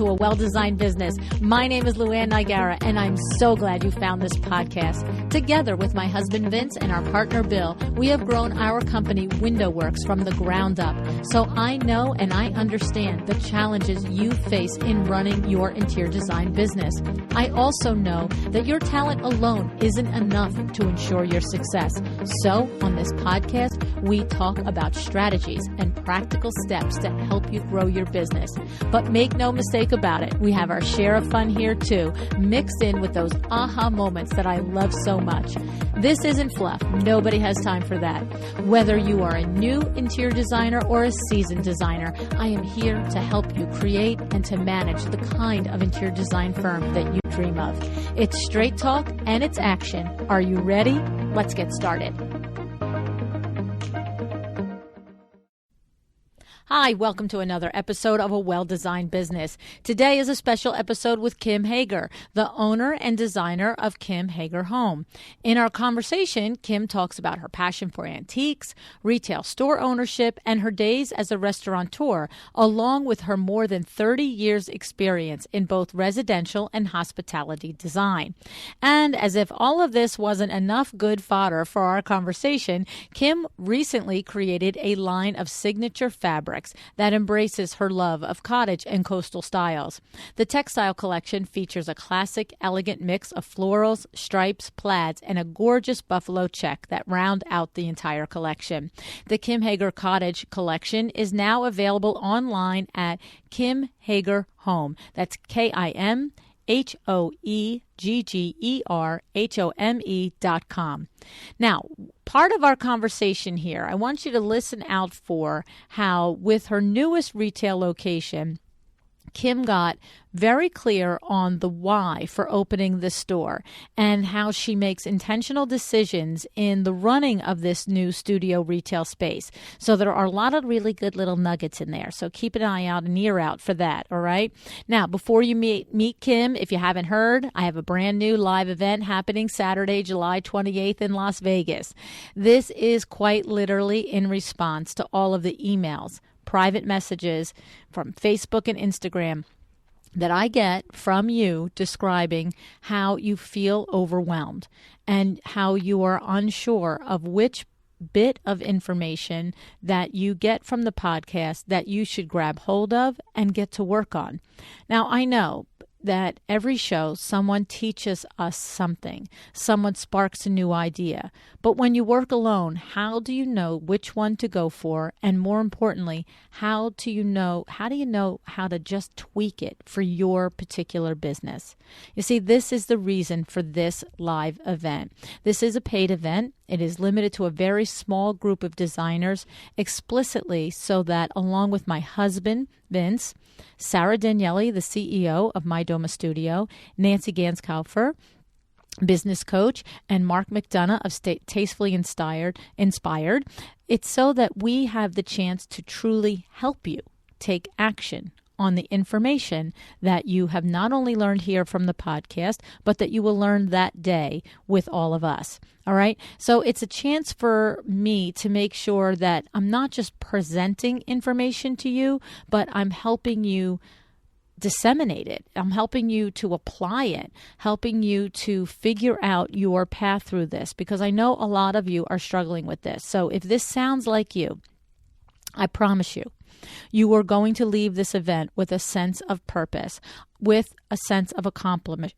to A Well-Designed Business. My name is Luann Nigara, and I'm so glad you found this podcast. Together with my husband Vince and our partner Bill, we have grown our company Window Works from the ground up. So I know and I understand the challenges you face in running your interior design business. I also know that your talent alone isn't enough to ensure your success. So on this podcast, we talk about strategies and practical steps to help you grow your business. But make no mistake about it, we have our share of fun here too, mixed in with those aha moments that I love so much. This isn't fluff. Nobody has time for that. Whether you are a new interior designer or a seasoned designer, I am here to help you create and to manage the kind of interior design firm that you dream of. It's straight talk and it's action. Are you ready? Let's get started. Hi, welcome to another episode of A Well-Designed Business. Today is a special episode with Kim Hoegger, the owner and designer of Kim Hoegger Home. In our conversation, Kim talks about her passion for antiques, retail store ownership, and her days as a restaurateur, along with her more than 30 years experience in both residential and hospitality design. And as if all of this wasn't enough good fodder for our conversation, Kim recently created a line of signature fabrics that embraces her love of cottage and coastal styles. The textile collection features a classic, elegant mix of florals, stripes, plaids, and a gorgeous buffalo check that round out the entire collection. The Kim Hoegger Cottage collection is now available online at Kim Hoegger Home. That's KimHoeggerHome.com. Now, part of our conversation here, I want you to listen out for how with her newest retail location, Kim got very clear on the why for opening the store and how she makes intentional decisions in the running of this new studio retail space. So there are a lot of really good little nuggets in there. So keep an eye out, an ear out for that. All right. Now, before you meet Kim, if you haven't heard, I have a brand new live event happening Saturday, July 28th in Las Vegas. This is quite literally in response to all of the emails, private messages from Facebook and Instagram that I get from you describing how you feel overwhelmed and how you are unsure of which bit of information that you get from the podcast that you should grab hold of and get to work on. Now, I know that every show, someone teaches us something. Someone sparks a new idea. But when you work alone, how do you know which one to go for? And more importantly, how do you know how to just tweak it for your particular business? You see, this is the reason for this live event. This is a paid event. It is limited to a very small group of designers explicitly so that along with my husband, Vince, Sarah Daniele, the CEO of My Doma Studio, Nancy Ganskaufer, business coach, and Mark McDonough of Tastefully Inspired. It's so that we have the chance to truly help you take action on the information that you have not only learned here from the podcast, but that you will learn that day with all of us. All right. So it's a chance for me to make sure that I'm not just presenting information to you, but I'm helping you disseminate it. I'm helping you to apply it, helping you to figure out your path through this, because I know a lot of you are struggling with this. So if this sounds like you, I promise you are going to leave this event with a sense of purpose, with a sense of accomplishment,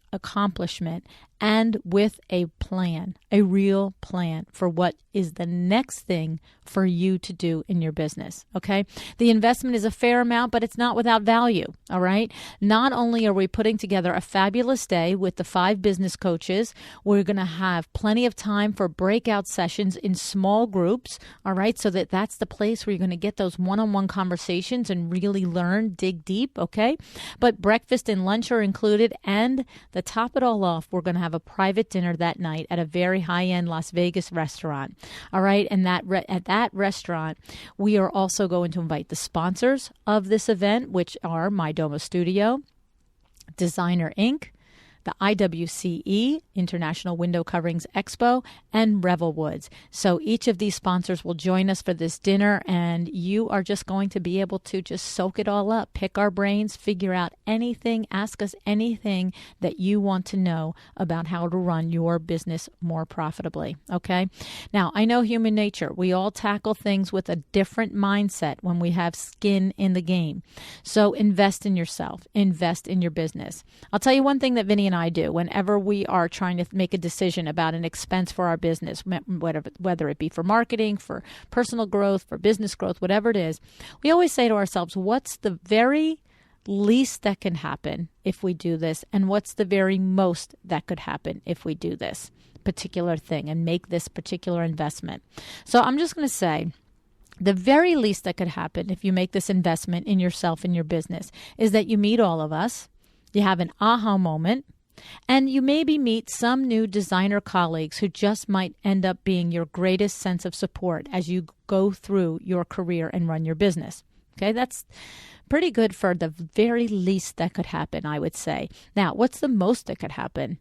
and with a plan, a real plan for what is the next thing for you to do in your business, okay? The investment is a fair amount, but it's not without value, all right? Not only are we putting together a fabulous day with the 5 business coaches, we're going to have plenty of time for breakout sessions in small groups, all right? So that's the place where you're going to get those one-on-one conversations and really learn, dig deep, okay? But breakfast and lunch are included, and to top it all off, we're going to have a private dinner that night at a very high-end Las Vegas restaurant. All right, and at that restaurant, we are also going to invite the sponsors of this event, which are My Doma Studio, Designer Inc., the IWCE, International Window Coverings Expo, and Revel Woods. So each of these sponsors will join us for this dinner, and you are just going to be able to just soak it all up, pick our brains, figure out anything, ask us anything that you want to know about how to run your business more profitably. Okay? Now, I know human nature. We all tackle things with a different mindset when we have skin in the game. So invest in yourself, invest in your business. I'll tell you one thing that Vinny and I do whenever we are trying to make a decision about an expense for our business, whether it be for marketing, for personal growth, for business growth, whatever it is, we always say to ourselves, what's the very least that can happen if we do this, and what's the very most that could happen if we do this particular thing and make this particular investment. So I'm just going to say, the very least that could happen if you make this investment in yourself and your business is that you meet all of us, you have an aha moment, and you maybe meet some new designer colleagues who just might end up being your greatest sense of support as you go through your career and run your business. Okay, that's pretty good for the very least that could happen, I would say. Now, what's the most that could happen?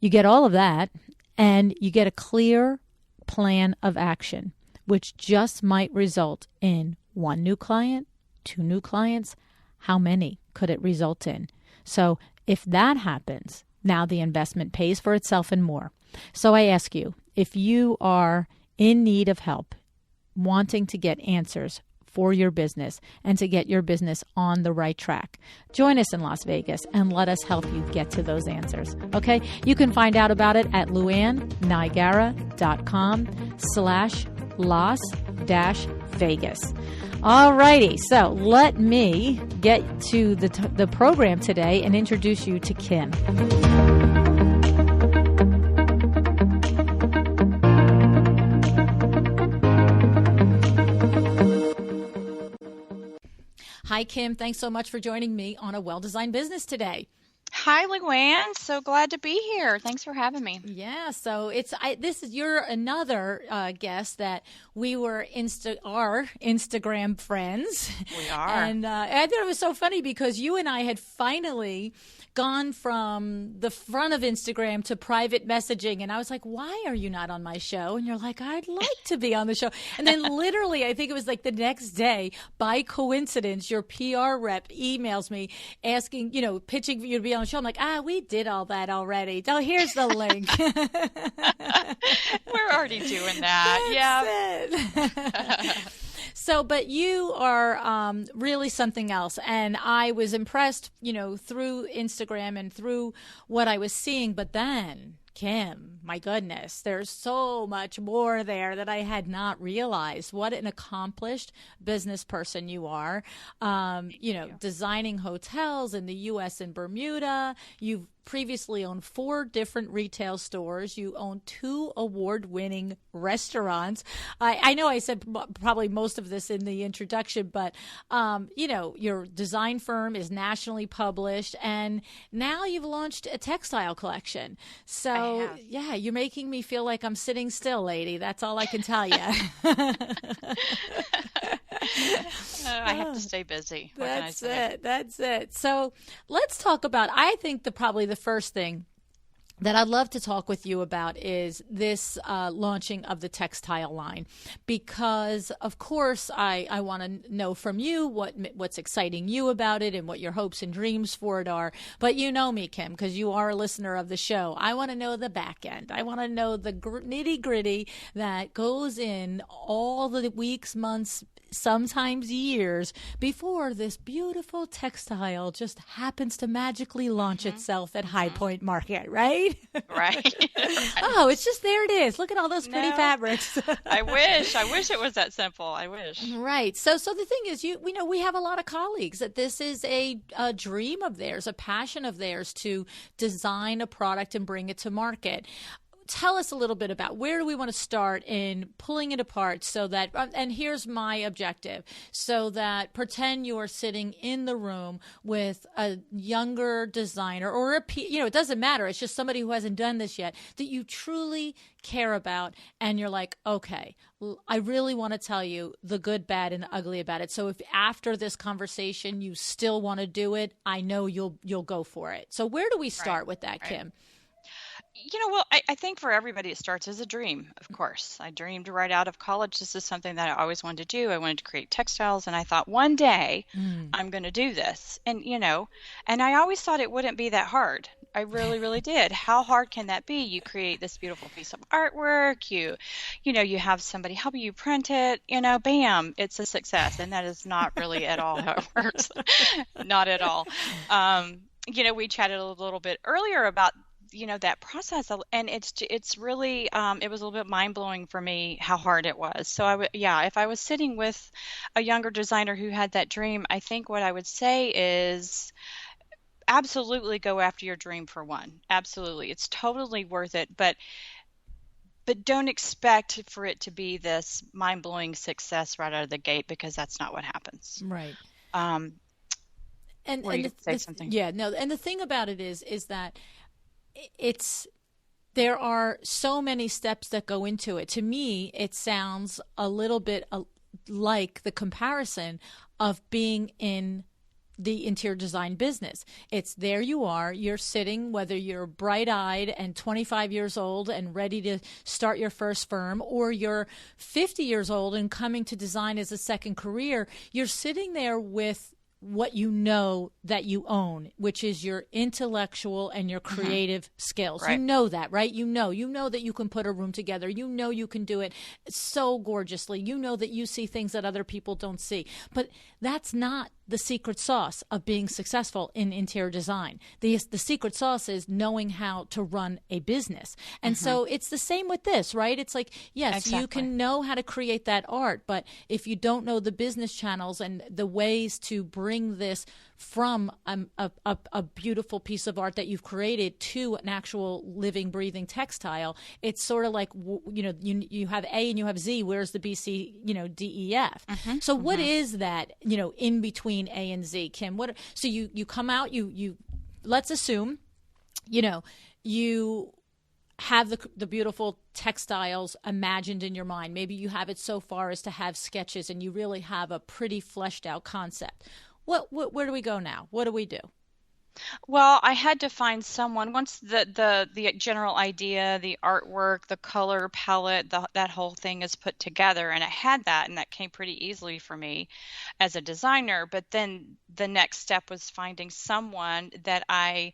You get all of that, and you get a clear plan of action, which just might result in 1 new client, 2 new clients. How many could it result in? So if that happens, now the investment pays for itself and more. So I ask you, if you are in need of help, wanting to get answers for your business and to get your business on the right track, join us in Las Vegas and let us help you get to those answers. Okay? You can find out about it at luannniagara.com/Las-Vegas. All righty. So let me get to the program today and introduce you to Kim. Hi, Kim. Thanks so much for joining me on A Well-Designed Business today. Hi, Luann. So glad to be here. Thanks for having me. Yeah, so you're another guest that we were our Instagram friends. We are. And I thought it was so funny because you and I had finally gone from the front of Instagram to private messaging. And I was like, why are you not on my show? And you're like, I'd like to be on the show. And then literally, I think it was like the next day, by coincidence, your PR rep emails me asking, pitching for you to be on the show. I'm like, we did all that already. So here's the link. We're already doing that. Yeah. So, but you are really something else. And I was impressed, through Instagram and through what I was seeing. But then, Kim, my goodness, there's so much more there that I had not realized. What an accomplished business person you are. Designing hotels in the U.S. and Bermuda. You've previously owned 4 different retail stores. You own 2 award-winning restaurants. I know I said probably most of this in the introduction, but, your design firm is nationally published, and now you've launched a textile collection. So, yeah, you're making me feel like I'm sitting still, lady. That's all I can tell you. I have to stay busy. What can I say? That's it. So let's talk about, I think probably the first thing that I'd love to talk with you about is this launching of the textile line, because of course I want to know from you what's exciting you about it and what your hopes and dreams for it are. But you know me, Kim, because you are a listener of the show. I want to know the back end. I want to know the nitty gritty that goes in all the weeks, months, sometimes years before this beautiful textile just happens to magically launch itself at High Point Market, right? Right. Oh, it's just there it is. Look at all those pretty fabrics. I wish it was that simple. I wish. Right. So the thing is, we have a lot of colleagues that this is a dream of theirs, a passion of theirs to design a product and bring it to market. tell us a little bit about where do we want to start in pulling it apart so that, and here's my objective, so that pretend you are sitting in the room with a younger designer or it doesn't matter. It's just somebody who hasn't done this yet that you truly care about. And you're like, okay, I really want to tell you the good, bad, and the ugly about it. So if after this conversation you still want to do it, I know you'll go for it. So where do we start with that, Kim? Well, I think for everybody it starts as a dream, of course. I dreamed right out of college. This is something that I always wanted to do. I wanted to create textiles, and I thought one day I'm going to do this. And, and I always thought it wouldn't be that hard. I really, really did. How hard can that be? You create this beautiful piece of artwork. You have somebody help you print it, bam, it's a success. And that is not really at all how it works. Not at all. We chatted a little bit earlier about that process, and it's really it was a little bit mind-blowing for me how hard it was. So if I was sitting with a younger designer who had that dream, I think what I would say is absolutely go after your dream for one. Absolutely, it's totally worth it, but don't expect for it to be this mind-blowing success right out of the gate, because that's not what happens. Right. And say something. Yeah, no, and the thing about it is that there are so many steps that go into it. To me, it sounds a little bit like the comparison of being in the interior design business. It's there you are, you're sitting, whether you're bright-eyed and 25 years old and ready to start your first firm, or you're 50 years old and coming to design as a second career, you're sitting there with what you know that you own, which is your intellectual and your creative skills. Right. You know that, right? You know that you can put a room together. You know you can do it so gorgeously. You know that you see things that other people don't see. But that's not the secret sauce of being successful in interior design. The secret sauce is knowing how to run a business. And so it's the same with this, right? It's like, yes, Exactly. You can know how to create that art, but if you don't know the business channels and the ways to bring this from a beautiful piece of art that you've created to an actual living, breathing textile, it's sort of like, you have A and you have Z. Where's the B, C, D, E, F? So what is that, in between A and Z, Kim? So you come out, you let's assume, you have the beautiful textiles imagined in your mind. Maybe you have it so far as to have sketches and you really have a pretty fleshed out concept. Where do we go now? What do we do? Well, I had to find someone once the general idea, the artwork, the color palette, that whole thing is put together, and I had that, and that came pretty easily for me as a designer. But then the next step was finding someone that I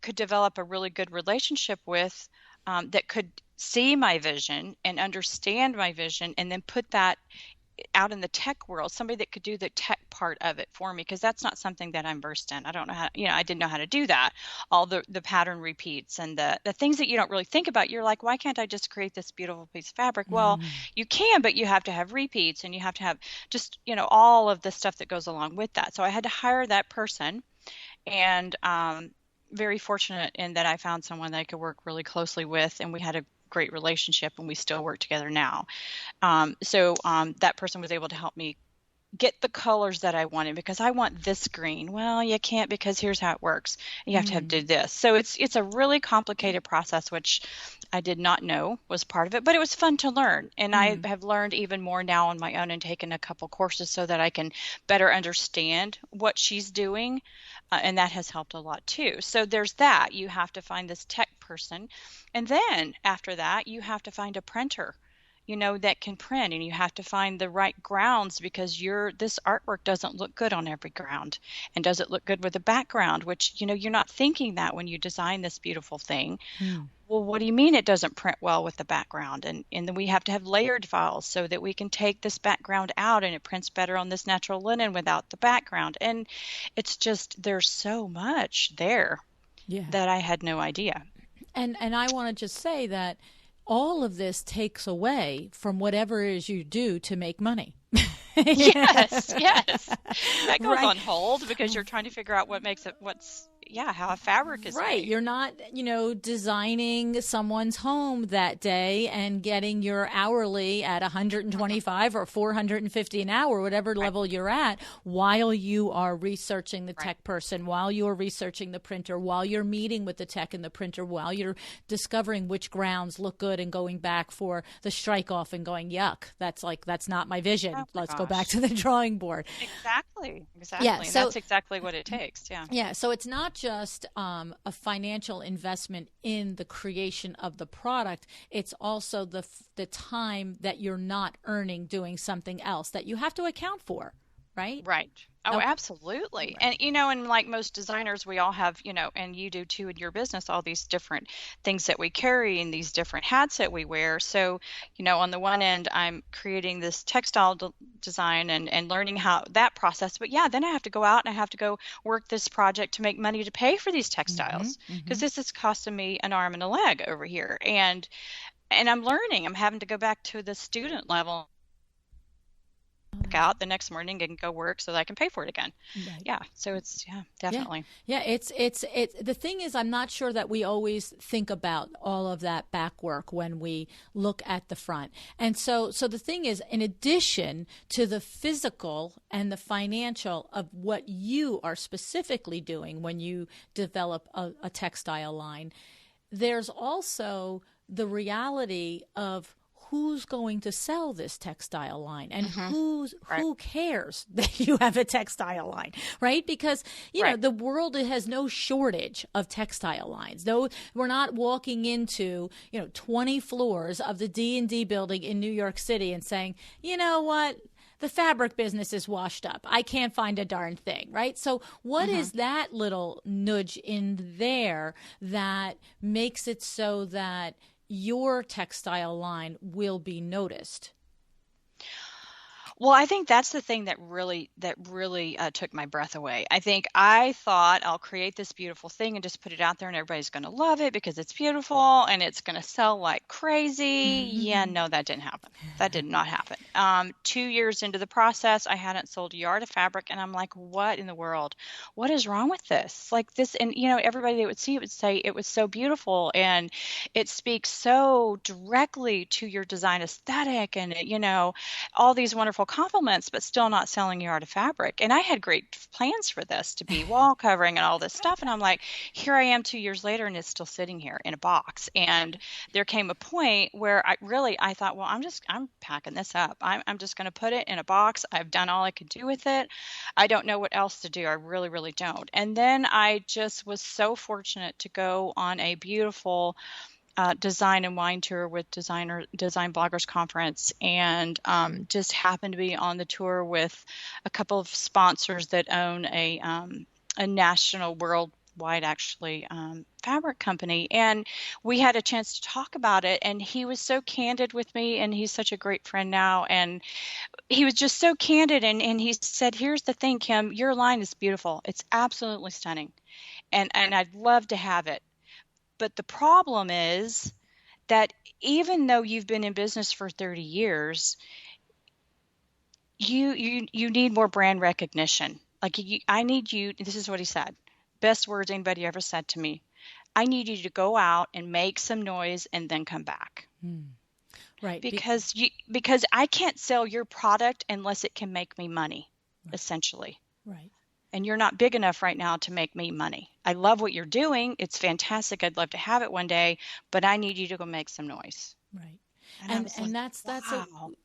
could develop a really good relationship with, that could see my vision and understand my vision, and then put that out in the tech world, somebody that could do the tech part of it for me, because that's not something that I'm versed in. I don't know how, I didn't know how to do that. All the pattern repeats and the things that you don't really think about. You're like, why can't I just create this beautiful piece of fabric? Well, you can, but you have to have repeats, and you have to have just, all of the stuff that goes along with that. So I had to hire that person, and very fortunate in that I found someone that I could work really closely with, and we had a great relationship, and we still work together now. So that person was able to help me get the colors that I wanted, because I want this green. Well, you can't, because here's how it works. You have to do this. So it's a really complicated process, which I did not know was part of it, but it was fun to learn. And I have learned even more now on my own, and taken a couple courses so that I can better understand what she's doing. And that has helped a lot too. So there's that. You have to find this tech person. And then after that, you have to find a printer, that can print, and you have to find the right grounds, because this artwork doesn't look good on every ground, and does it look good with the background, which, you're not thinking that when you design this beautiful thing. Well, what do you mean it doesn't print well with the background? And then we have to have layered files so that we can take this background out, and it prints better on this natural linen without the background. And it's just, there's so much there that I had no idea. And I want to just say that all of this takes away from whatever it is you do to make money. Yes. That goes on hold, because you're trying to figure out what's how a fabric is Right. made. You're not, designing someone's home that day and getting your hourly at 125 or 450 an hour, whatever level you're at, while you are researching the tech person, while you're researching the printer, while you're meeting with the tech and the printer, while you're discovering which grounds look good and going back for the strike off and going, yuck, that's not my vision. Oh my Let's go back gosh. to the drawing board. Exactly. Yeah. So That's exactly what it takes. Yeah. yeah, so it's not just a financial investment in the creation of the product. It's also the time that you're not earning doing something else that you have to account for, right? Right. Oh, Okay. absolutely. And and like most designers, we all have, and you do too in your business, all these different things that we carry and these different hats that we wear. So, on the one end, I'm creating this textile design and learning how that process. But yeah, then I have to go out and I have to go work this project to make money to pay for these textiles because this is costing me an arm and a leg over here. And I'm learning. I'm having to go back to the student level out the next morning and go work so that I can pay for it again. Right. Yeah. So it's definitely. Yeah, it's the thing is I'm not sure that we always think about all of that back work when we look at the front. And so the thing is, in addition to the physical and the financial of what you are specifically doing when you develop a textile line, there's also the reality of who's going to sell this textile line and who cares that you have a textile line, right? Because, the world has no shortage of textile lines. Though we're not walking into, 20 floors of the D&D building in New York City and saying, you know what? The fabric business is washed up. I can't find a darn thing, right? So what is that little nudge in there that makes it so that your textile line will be noticed? Well, I think that's the thing that really took my breath away. I think I thought I'll create this beautiful thing and just put it out there and everybody's going to love it because it's beautiful and it's going to sell like crazy. Yeah, no, that didn't happen. That did not happen. 2 years into the process, I hadn't sold a yard of fabric and I'm like, what in the world? What is wrong with this? Like this, and everybody that would see it would say it was so beautiful and it speaks so directly to your design aesthetic and all these wonderful compliments, but still not selling yard of fabric. And I had great plans for this to be wall covering and all this stuff. And I'm like, here I am 2 years later and it's still sitting here in a box. And there came a point where I thought, well, I'm packing this up. I'm just going to put it in a box. I've done all I could do with it. I don't know what else to do. I really, really don't. And then I just was so fortunate to go on a beautiful design and wine tour with Design Bloggers Conference, and just happened to be on the tour with a couple of sponsors that own a national, worldwide, actually, fabric company. And we had a chance to talk about it, and he was so candid with me, and he's such a great friend now. And he was just so candid, and he said, here's the thing, Kim, your line is beautiful. It's absolutely stunning. And I'd love to have it. But the problem is that even though you've been in business for 30 years, you need more brand recognition. Like I need you, this is what he said, best words anybody ever said to me. I need you to go out and make some noise and then come back. Right. Because I can't sell your product unless it can make me money, essentially. Right. And you're not big enough right now to make me money. I love what you're doing. It's fantastic. I'd love to have it one day, but I need you to go make some noise. Right. And that's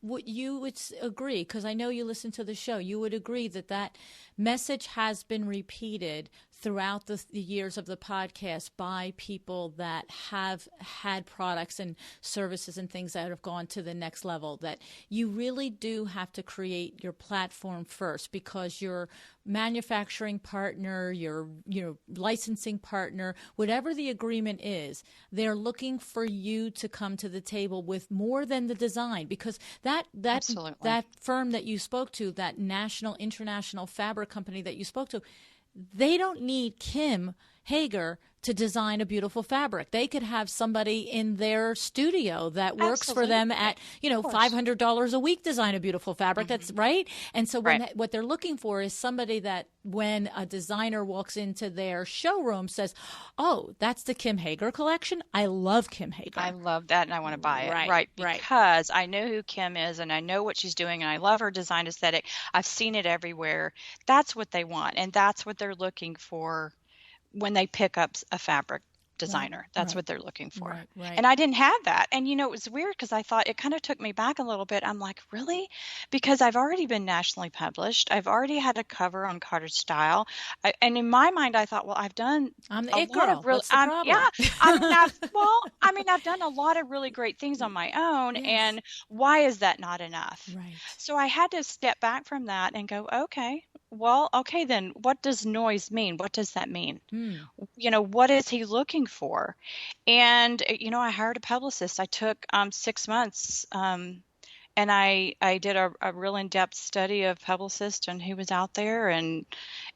what you would agree, because I know you listen to the show. You would agree that message has been repeated throughout the years of the podcast by people that have had products and services and things that have gone to the next level, that you really do have to create your platform first, because your manufacturing partner, your licensing partner, whatever the agreement is, they're looking for you to come to the table with more than the design, because that firm that you spoke to, that international fabric company that you spoke to, they don't need Kim Hoegger to design a beautiful fabric. They could have somebody in their studio that works for them at, $500 a week design a beautiful fabric. That's right. And so what they're looking for is somebody that when a designer walks into their showroom says, oh, that's the Kim Hoegger collection. I love Kim Hoegger. I love that and I want to buy it. Right. Because I know who Kim is and I know what she's doing and I love her design aesthetic. I've seen it everywhere. That's what they want. And that's what they're looking for when they pick up a fabric designer. That's what they're looking for. Right. And I didn't have that. And, it was weird because I thought it kind of took me back a little bit. I'm like, really? Because I've already been nationally published. I've already had a cover on Cottage Style. And in my mind, I thought, well, I've done I'm the it girl. What's the problem? Yeah. I've done a lot of really great things on my own. Yes. And why is that not enough? Right. So I had to step back from that and go, okay, then what does noise mean? What does that mean? What is he looking for? And, I hired a publicist. I took 6 months and I did a real in-depth study of publicist and who was out there. And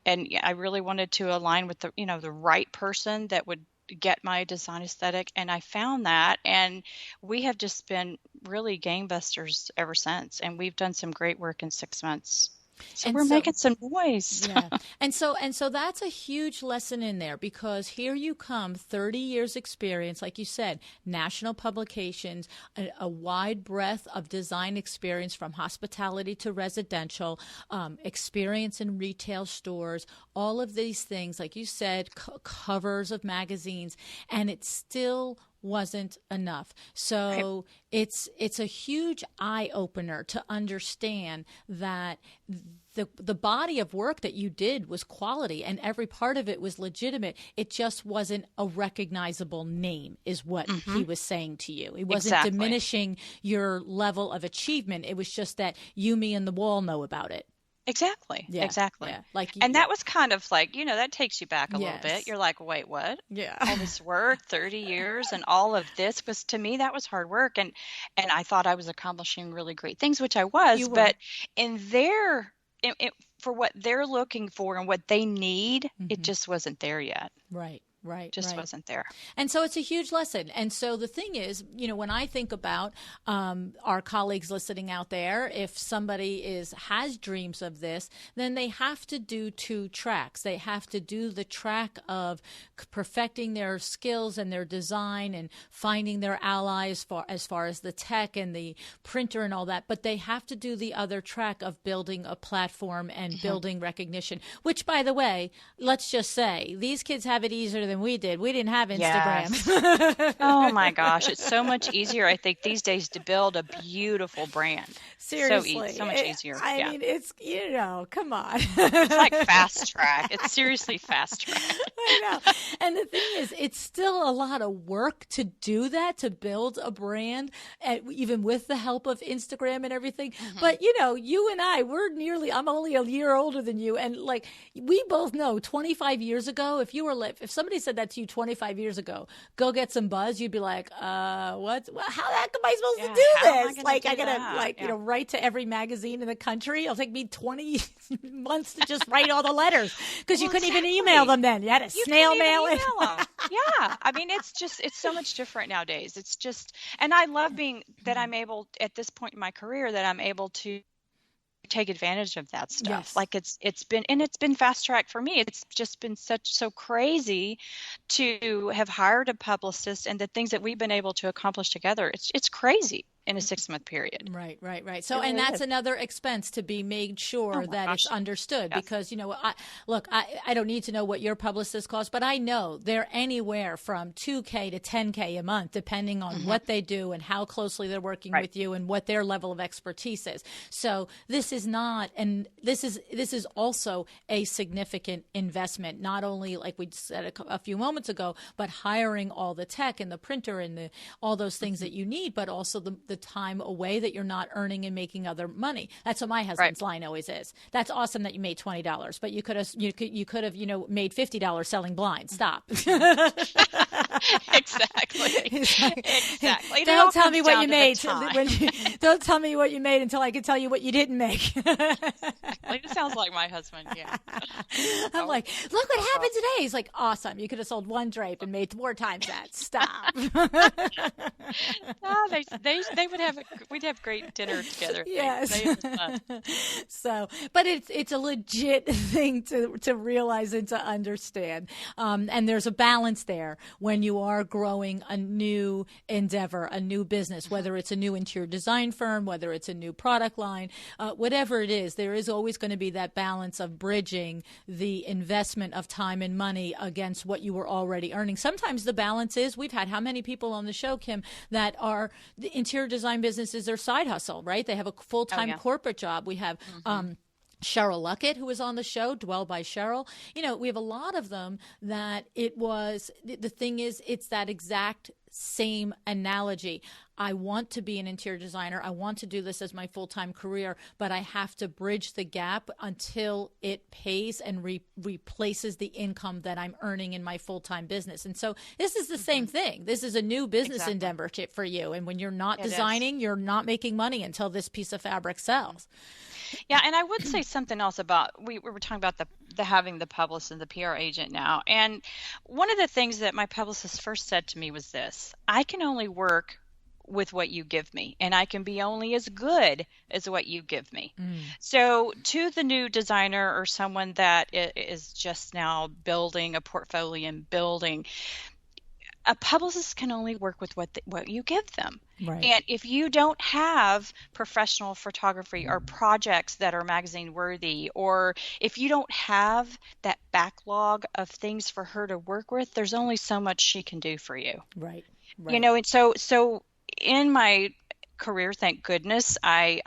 I really wanted to align with the right person that would get my design aesthetic. And I found that. And we have just been really gangbusters ever since. And we've done some great work in 6 months. So we're making some noise. Yeah. And so that's a huge lesson in there because here you come, 30 years experience, like you said, national publications, a wide breadth of design experience from hospitality to residential, experience in retail stores, all of these things, like you said, covers of magazines, and it still wasn't enough. So it's a huge eye opener to understand that the body of work that you did was quality and every part of it was legitimate. It just wasn't a recognizable name is what he was saying to you. It wasn't diminishing your level of achievement. It was just that you, me, and the wall know about it. Exactly. Yeah. Exactly. Yeah. And that was kind of like, that takes you back a little bit. You're like, wait, what? Yeah. All this work, 30 years and all of this was, to me, that was hard work. And I thought I was accomplishing really great things, which I was, but in for what they're looking for and what they need, it just wasn't there yet. Right. Just wasn't there. And so it's a huge lesson. And so the thing is, when I think about our colleagues listening out there, if somebody has dreams of this, then they have to do 2 tracks. They have to do the track of perfecting their skills and their design and finding their allies as far as the tech and the printer and all that. But they have to do the other track of building a platform and building recognition, which, by the way, let's just say these kids have it easier than we did. We didn't have Instagram. Yes. Oh my gosh. It's so much easier, I think, these days to build a beautiful brand. Seriously. So much easier. I mean, it's, come on. It's like fast track. It's seriously fast track. I know. And the thing is, it's still a lot of work to do that, to build a brand, even with the help of Instagram and everything. But, you and I, I'm only a year older than you. And like, we both know 25 years ago, if somebody said that to you 25 years ago, go get some buzz, you'd be like, what? How the heck am I supposed to do this? Like, I gotta, write to every magazine in the country. It'll take me 20 months to just write all the letters because you couldn't even email them then. You had to snail mail it. Yeah. I mean, it's so much different nowadays. It's just, and I love that I'm able, at this point in my career, that I'm able to take advantage of that stuff. Yes. Like it's been fast track for me. It's just been so crazy to have hired a publicist and the things that we've been able to accomplish together. It's crazy in a 6-month period. Right. So, and that's another expense to be made sure that it's understood because, I don't need to know what your publicist costs, but I know they're anywhere from $2,000 to $10,000 a month, depending on what they do and how closely they're working with you and what their level of expertise is. So this is not, and this is also a significant investment, not only like we said a few moments ago, but hiring all the tech and the printer and all those things that you need, but also the the time away that you're not earning and making other money. That's what my husband's line always is. That's awesome that you made $20, but you could have made $50 selling blinds. Stop. Exactly. Exactly. Don't tell me what you made. Don't tell me what you made until I can tell you what you didn't make. It sounds like my husband. Yeah. I'm like, look what happened today. He's like, awesome. You could have sold one drape and made 4 times that. Stop. No, they would have we'd have great dinner together. Yes. So, but it's a legit thing to realize and to understand. And there's a balance there when you are growing a new endeavor, a new business, whether it's a new interior design firm, whether it's a new product line, whatever it is, there is always going to be that balance of bridging the investment of time and money against what you were already earning. Sometimes the balance is, we've had how many people on the show, Kim, that are the interior design business is their side hustle, right? They have a full-time corporate job. We have Cheryl Luckett, who was on the show, Dwell by Cheryl. We have a lot of them that the thing is, it's that exact same analogy. I want to be an interior designer. I want to do this as my full-time career, but I have to bridge the gap until it pays and replaces the income that I'm earning in my full-time business. And so this is the same thing. This is a new business endeavor for you. And when you're not designing, you're not making money until this piece of fabric sells. Yeah, and I would say something else about, we were talking about the having the publicist and the PR agent now. And one of the things that my publicist first said to me was this: I can only work with what you give me, and I can be only as good as what you give me. So to the new designer or someone that is just now building a portfolio and building, a publicist can only work with what you give them. Right. And if you don't have professional photography or projects that are magazine worthy, or if you don't have that backlog of things for her to work with, there's only so much she can do for you. Right. And so in my career, thank goodness, I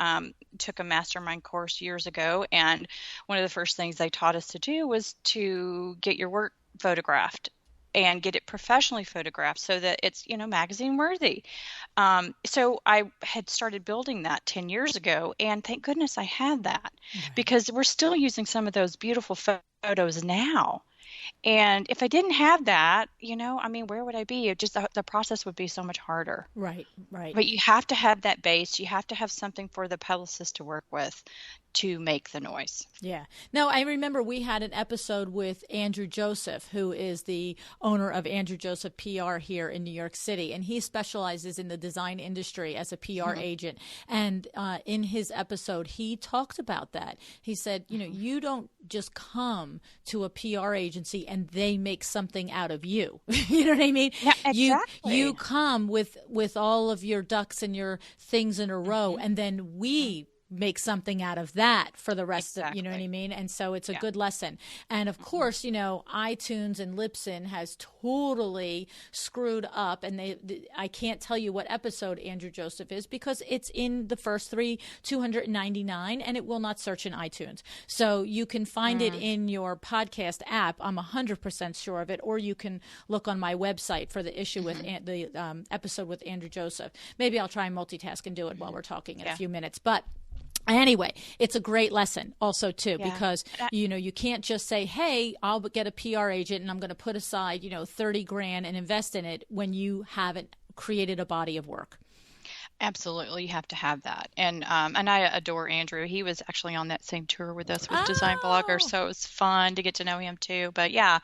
took a mastermind course years ago, and one of the first things they taught us to do was to get your work photographed and get it professionally photographed so that it's, magazine worthy. So I had started building that 10 years ago, and thank goodness I had that, because we're still using some of those beautiful photos now. And if I didn't have that, where would I be? The process would be so much harder. Right. But you have to have that base. You have to have something for the publicist to work with to make the noise. Yeah. No, I remember we had an episode with Andrew Joseph, who is the owner of Andrew Joseph PR here in New York City, and he specializes in the design industry as a PR agent. And in his episode, he talked about that. He said, you don't just come to a PR agency and they make something out of you. You know what I mean? Yeah, exactly. You come with all of your ducks and your things in a row, and then we make something out of that for the rest of, you know what I mean? And so it's a good lesson. And of course, iTunes and Libsyn has totally screwed up, and I can't tell you what episode Andrew Joseph is because it's in the first 299, and it will not search in iTunes. So you can find it in your podcast app. I'm 100% sure of it. Or you can look on my website for the issue with the episode with Andrew Joseph. Maybe I'll try and multitask and do it while we're talking in a few minutes. But anyway, it's a great lesson also, too, because, you can't just say, hey, I'll get a PR agent and I'm going to put aside, $30,000 and invest in it when you haven't created a body of work. Absolutely, you have to have that. And I adore Andrew. He was actually on that same tour with us with Design Blogger, so it was fun to get to know him too. But yeah,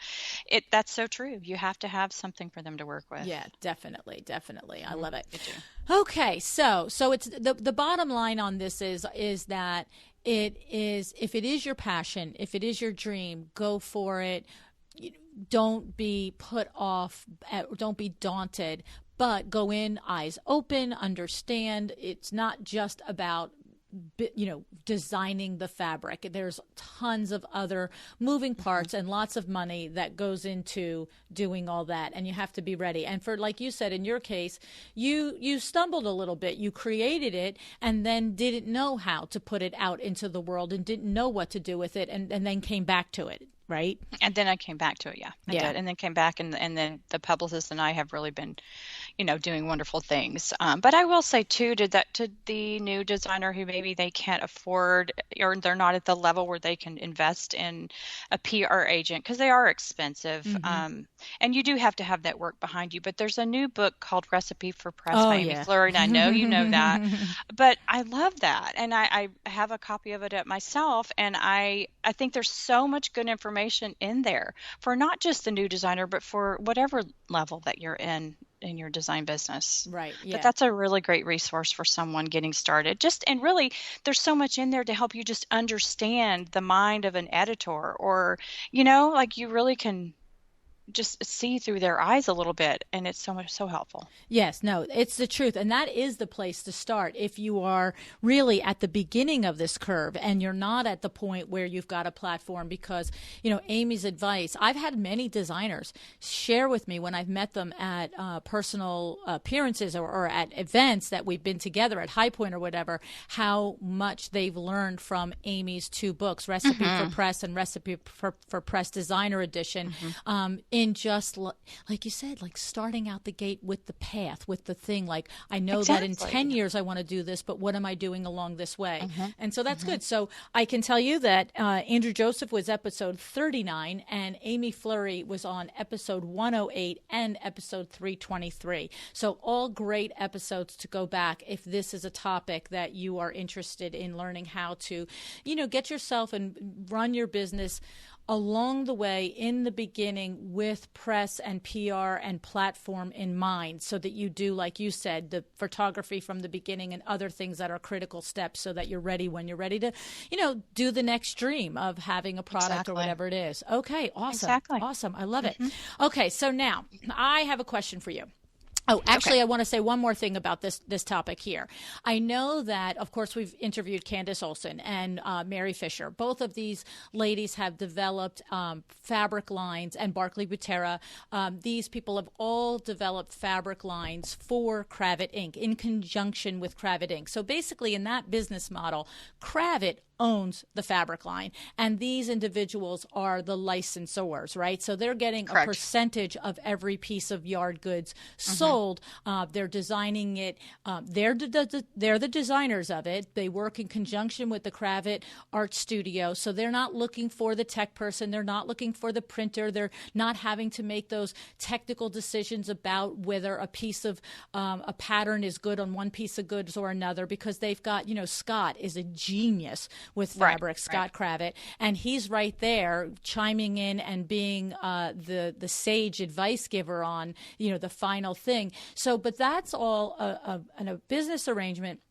that's so true. You have to have something for them to work with. Yeah, definitely. I love it. Okay, so it's the bottom line on this is that it is, if it is your passion, if it is your dream, go for it. Don't be put off. Don't be daunted. But go in eyes open, understand it's not just about, designing the fabric. There's tons of other moving parts and lots of money that goes into doing all that. And you have to be ready. And for, like you said, in your case, you stumbled a little bit. You created it and then didn't know how to put it out into the world and didn't know what to do with it and then came back to it. Right. And then I came back to it. I did. And then came back and then the publicist and I have really been, doing wonderful things. But I will say too, to the new designer who maybe they can't afford or they're not at the level where they can invest in a PR agent because they are expensive. Mm-hmm. And you do have to have that work behind you. But there's a new book called Recipe for Press Oh by Amy yeah. Fleury, and I know you know that. But I love that, and I have a copy of it at myself, and I think there's so much good information in there for not just the new designer, but for whatever level that you're in your design business. Right. But Yeah. that's a really great resource for someone getting started. And really, there's so much in there to help you just understand the mind of an editor, or, like you really can just see through their eyes a little bit, and it's so helpful. Yes, no, it's the truth. And that is the place to start if you are really at the beginning of this curve and you're not at the point where you've got a platform. Because, Amy's advice, I've had many designers share with me when I've met them at personal appearances or at events that we've been together at High Point or whatever, how much they've learned from Amy's two books, Recipe for Press and Recipe for Press Designer Edition, in just, like you said, like starting out the gate with the path, with the thing. Like, I know that in 10 years I want to do this, but what am I doing along this way? And so that's good. So I can tell you that Andrew Joseph was episode 39 and Amy Fleury was on episode 108 and episode 323. So all great episodes to go back if this is a topic that you are interested in learning how to, get yourself and run your business along the way in the beginning with press and PR and platform in mind, so that you do, like you said, the photography from the beginning and other things that are critical steps so that you're ready when you're ready to, do the next dream of having a product or whatever it is. Okay, awesome. Exactly. Awesome. I love it. Okay, so now I have a question for you. Oh, actually, I want to say one more thing about this topic here. I know that, of course, we've interviewed Candace Olson and Mary Fisher. Both of these ladies have developed fabric lines, and Barclay Butera. These people have all developed fabric lines for Cravat Inc. in conjunction with Cravat Inc. So basically, in that business model, Cravat owns the fabric line, and these individuals are the licensors, right? So they're getting a percentage of every piece of yard goods sold. They're designing it. They're the designers of it. They work in conjunction with the Cravat Art Studio, so they're not looking for the tech person. They're not looking for the printer. They're not having to make those technical decisions about whether a piece of a pattern is good on one piece of goods or another, because they've got, Scott is a genius with fabric, Scott Cravat, and he's right there chiming in and being the sage advice giver on, the final thing. So, but that's all a business arrangement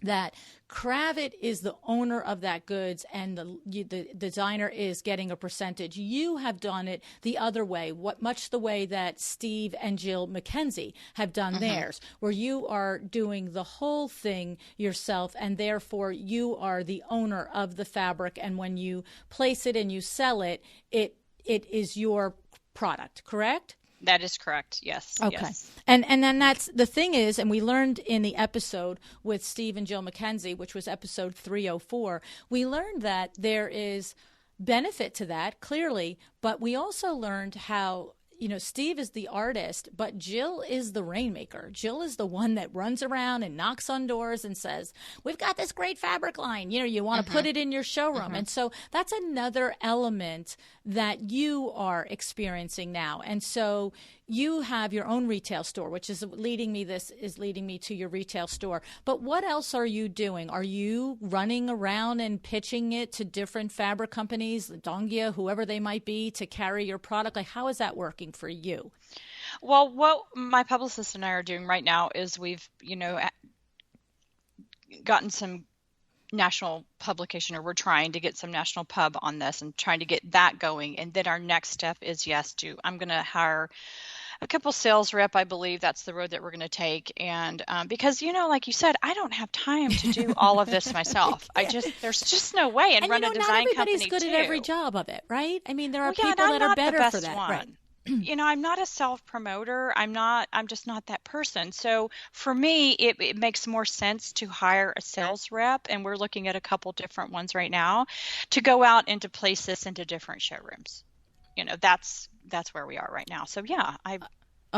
that Cravat is the owner of that goods and the designer is getting a percentage. You have done it the other way, much the way that Steve and Jill McKenzie have done theirs, where you are doing the whole thing yourself, and therefore you are the owner of the fabric, and when you place it and you sell it, it is your product, correct? That is correct. Yes. Okay. Yes. And then that's the thing is, and we learned in the episode with Steve and Jill McKenzie, which was episode 304, we learned that there is benefit to that, clearly, but we also learned how, Steve is the artist, but Jill is the rainmaker. Jill is the one that runs around and knocks on doors and says, we've got this great fabric line. You want to put it in your showroom. And so that's another element that you are experiencing now. And so you have your own retail store, which is leading me to your retail store. But what else are you doing? Are you running around and pitching it to different fabric companies, Dongia, whoever they might be, to carry your product? Like, how is that working for you? Well, what my publicist and I are doing right now is we've, gotten some national publication, or we're trying to get some national pub on this and trying to get that going. And then our next step is, I'm going to hire a couple sales rep. I believe that's the road that we're going to take. And because, like you said, I don't have time to do all of this myself. There's just no way. And run a design company, not everybody's good at every job of it, right? I mean, there are people that are better for that. Right. I'm not a self-promoter. I'm just not that person. So for me, it makes more sense to hire a sales rep, and we're looking at a couple different ones right now, to go out and to place this into different showrooms. That's where we are right now. So I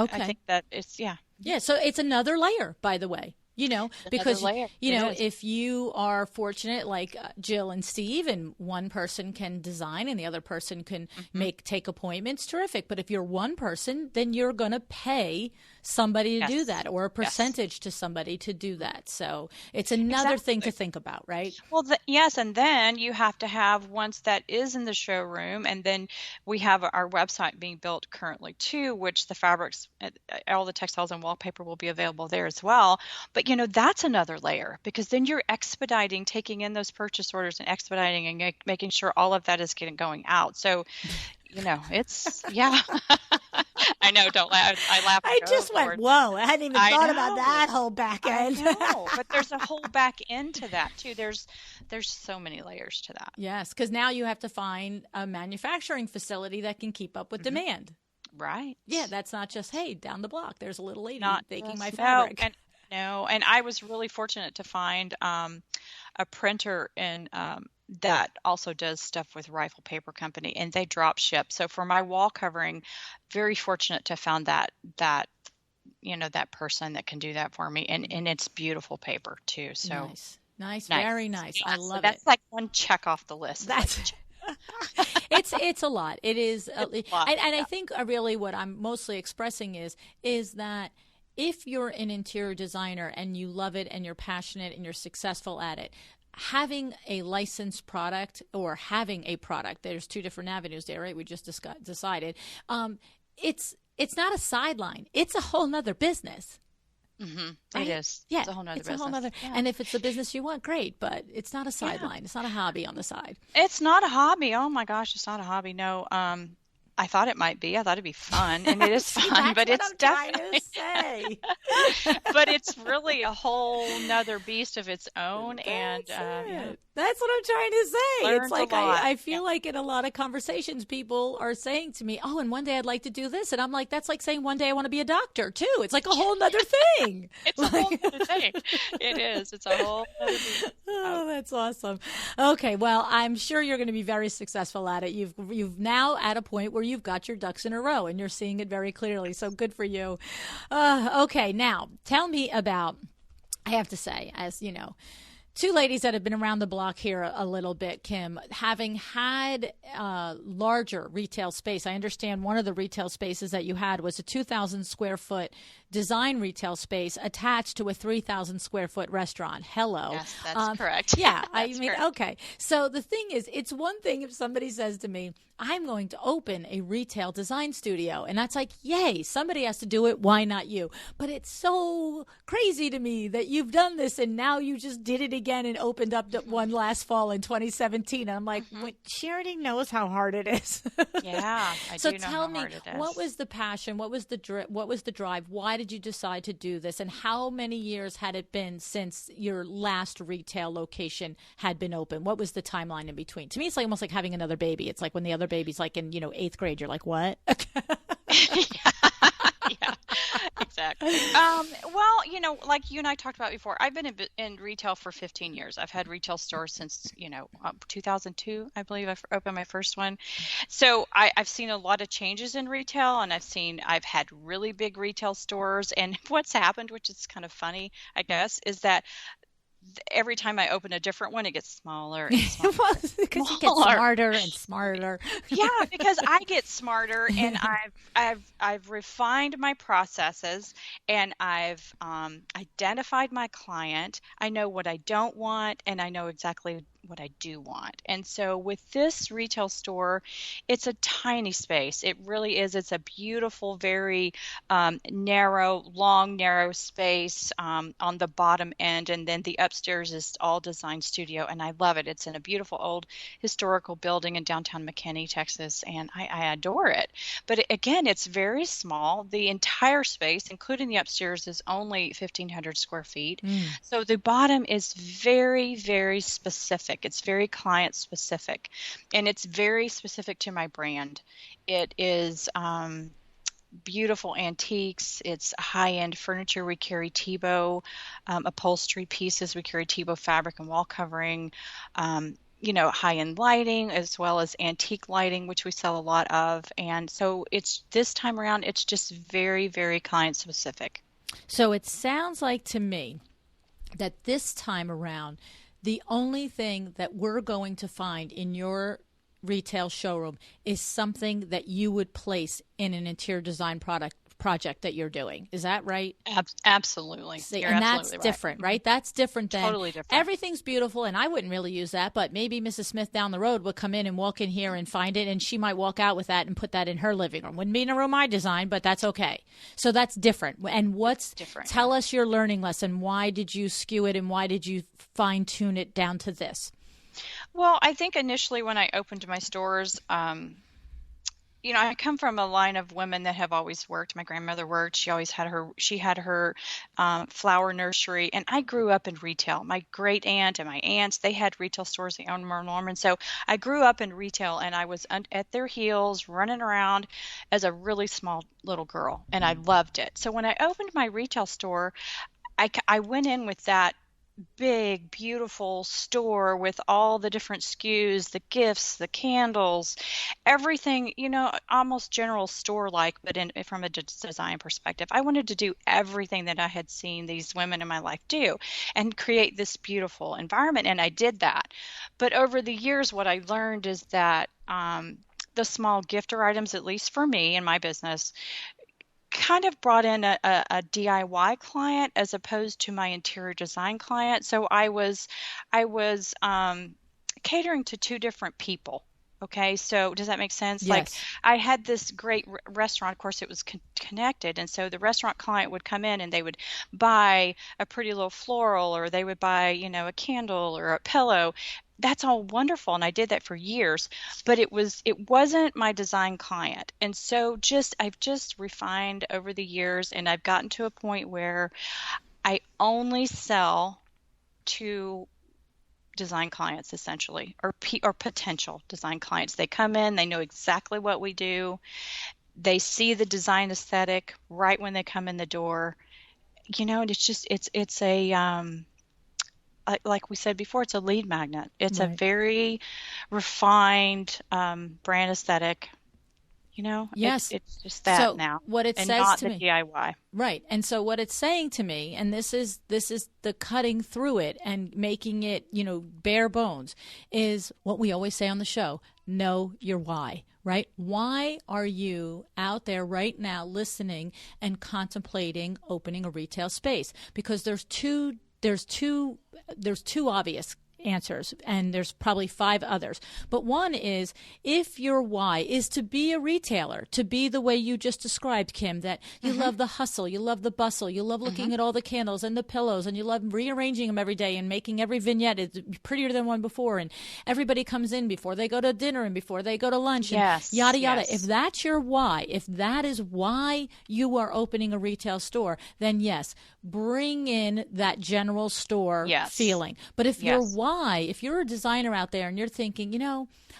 think that it's, Yeah, so it's another layer, by the way. Another Because, layer. It is. if you are fortunate like Jill and Steve, and one person can design and the other person can take appointments, terrific. But if you're one person, then you're going to pay somebody to do that, or a percentage to somebody to do that. So it's another thing to think about, right? Well, yes, and then you have to have, once that is in the showroom, and then we have our website being built currently too, which the fabrics, all the textiles and wallpaper will be available there as well. But that's another layer, because then you're expediting, taking in those purchase orders and expediting and making sure all of that is going out. So, it's, yeah. I know, don't laugh. I laugh. I just went, whoa, I hadn't even thought about that whole back end. I know, but there's a whole back end to that too. There's so many layers to that. Yes, because now you have to find a manufacturing facility that can keep up with demand. Right. Yeah, that's not just, hey, down the block, there's a little lady making my fabric. fabric. And I was really fortunate to find a printer in that also does stuff with Rifle Paper Company, and they drop ship. So for my wall covering, very fortunate to have found that that person that can do that for me, and it's beautiful paper too. So nice, very nice. Yeah, I love it. That's like one check off the list. That's it's a lot. It is, and I think really what I'm mostly expressing is that if you're an interior designer and you love it and you're passionate and you're successful at it, having a licensed product or having a product, there's two different avenues there, right? We just decided. It's not a sideline. It's a whole nother business. Mm-hmm. It is. Yeah. It's a whole nother business. Yeah. And if it's the business you want, great, but it's not a sideline. Yeah. It's not a hobby on the side. It's not a hobby. Oh my gosh, it's not a hobby. No. I thought it might be. I thought it'd be fun, and it is fun, but it's definitely. Say. But it's really a whole nother beast of its own, That's what I'm trying to say. Learned it's like I feel like in a lot of conversations, people are saying to me, "Oh, and one day I'd like to do this," and I'm like, "That's like saying one day I want to be a doctor too." It's like a whole nother thing. It's a whole other thing. It is. It's a whole other thing. Oh, that's awesome. Okay, well, I'm sure you're going to be very successful at it. You've now at a point where you've got your ducks in a row and you're seeing it very clearly. So good for you. Okay, now tell me about, I have to say, as you know, two ladies that have been around the block here a little bit, Kim, having had larger retail space. I understand one of the retail spaces that you had was a 2,000 square foot design retail space attached to a 3,000 square foot restaurant. Hello. Yes, that's correct. Yeah, That's correct. Okay. So the thing is, it's one thing if somebody says to me, I'm going to open a retail design studio. And that's like, yay, somebody has to do it. Why not you? But it's so crazy to me that you've done this and now you just did it again and opened up one last fall in 2017. And I'm like, she already knows how hard it is. Yeah, I so do know tell how me, hard it is. what was the passion? What was the drive? Why did you decide to do this? And how many years had it been since your last retail location had been open? What was the timeline in between? To me, it's like almost like having another baby. It's like when the other baby's like in, 8th grade, you're like, what? Yeah, exactly. Well, like you and I talked about before, I've been in retail for 15 years. I've had retail stores since, 2002, I believe I opened my first one. So I've seen a lot of changes in retail, and I've had really big retail stores. And what's happened, which is kind of funny, I guess, is that every time I open a different one, it gets smaller and smaller. Because you get smarter and smarter. Yeah, because I get smarter, and I've refined my processes, and I've identified my client. I know what I don't want, and I know exactly what I do want. And so with this retail store, it's a tiny space. It really is. It's a beautiful, very narrow space on the bottom end. And then the upstairs is all design studio. And I love it. It's in a beautiful old historical building in downtown McKinney, Texas. And I adore it. But again, it's very small. The entire space, including the upstairs, is only 1,500 square feet. So the bottom is very, very specific. It's very client specific, and it's very specific to my brand. It is beautiful antiques. It's high-end furniture. We carry Tebow upholstery pieces. We carry Tebow fabric and wall covering. High-end lighting as well as antique lighting, which we sell a lot of. And so it's this time around, it's just very, very client specific. So it sounds like to me that this time around, the only thing that we're going to find in your retail showroom is something that you would place in an interior design project that you're doing. Is that right? Absolutely. See, You're and absolutely that's right. different, right? That's different than Totally different. everything's beautiful, and I wouldn't really use that, but maybe Mrs. Smith down the road would come in and walk in here and find it, and she might walk out with that and put that in her living room. Wouldn't be in a room I designed, but that's okay. So that's different. And what's different? Tell us your learning lesson. Why did you skew it, and why did you fine tune it down to this? Well, I think initially when I opened my stores, I come from a line of women that have always worked. My grandmother worked. She had her flower nursery, and I grew up in retail. My great aunt and my aunts, they had retail stores. They owned Merle Norman. So I grew up in retail, and I was at their heels, running around as a really small little girl, and I loved it. So when I opened my retail store, I went in with that big, beautiful store with all the different SKUs, the gifts, the candles, everything, almost general store-like, but from a design perspective. I wanted to do everything that I had seen these women in my life do and create this beautiful environment, and I did that. But over the years, what I learned is that the small gifter items, at least for me in my business, kind of brought in a DIY client as opposed to my interior design client. So I was catering to two different people. Okay, so does that make sense? Yes. Like I had this great restaurant. Of course, it was connected, and so the restaurant client would come in and they would buy a pretty little floral, or they would buy, a candle or a pillow. That's all wonderful, and I did that for years, but it wasn't my design client. And so I've just refined over the years, and I've gotten to a point where I only sell to design clients, essentially, or potential design clients. They come in, they know exactly what we do. They see the design aesthetic right when they come in the door. And it's a like we said before, it's a lead magnet. It's Right. a very refined brand aesthetic. Yes. It's just that So now, what it and says not to the me, DIY. right? And so what it's saying to me, and this is the cutting through it and making it, bare bones, is what we always say on the show: know your why. Right? Why are you out there right now listening and contemplating opening a retail space? Because there's two obvious answers, and there's probably 5 others. But one is, if your why is to be a retailer, to be the way you just described, Kim, that you love the hustle, you love the bustle, you love looking at all the candles and the pillows, and you love rearranging them every day and making every vignette is prettier than one before, and everybody comes in before they go to dinner and before they go to lunch, Yes, and yada yada. yes. If that's your why, if that is why you are opening a retail store, then yes, bring in that general store feeling. But if your why, if you're a designer out there and you're thinking,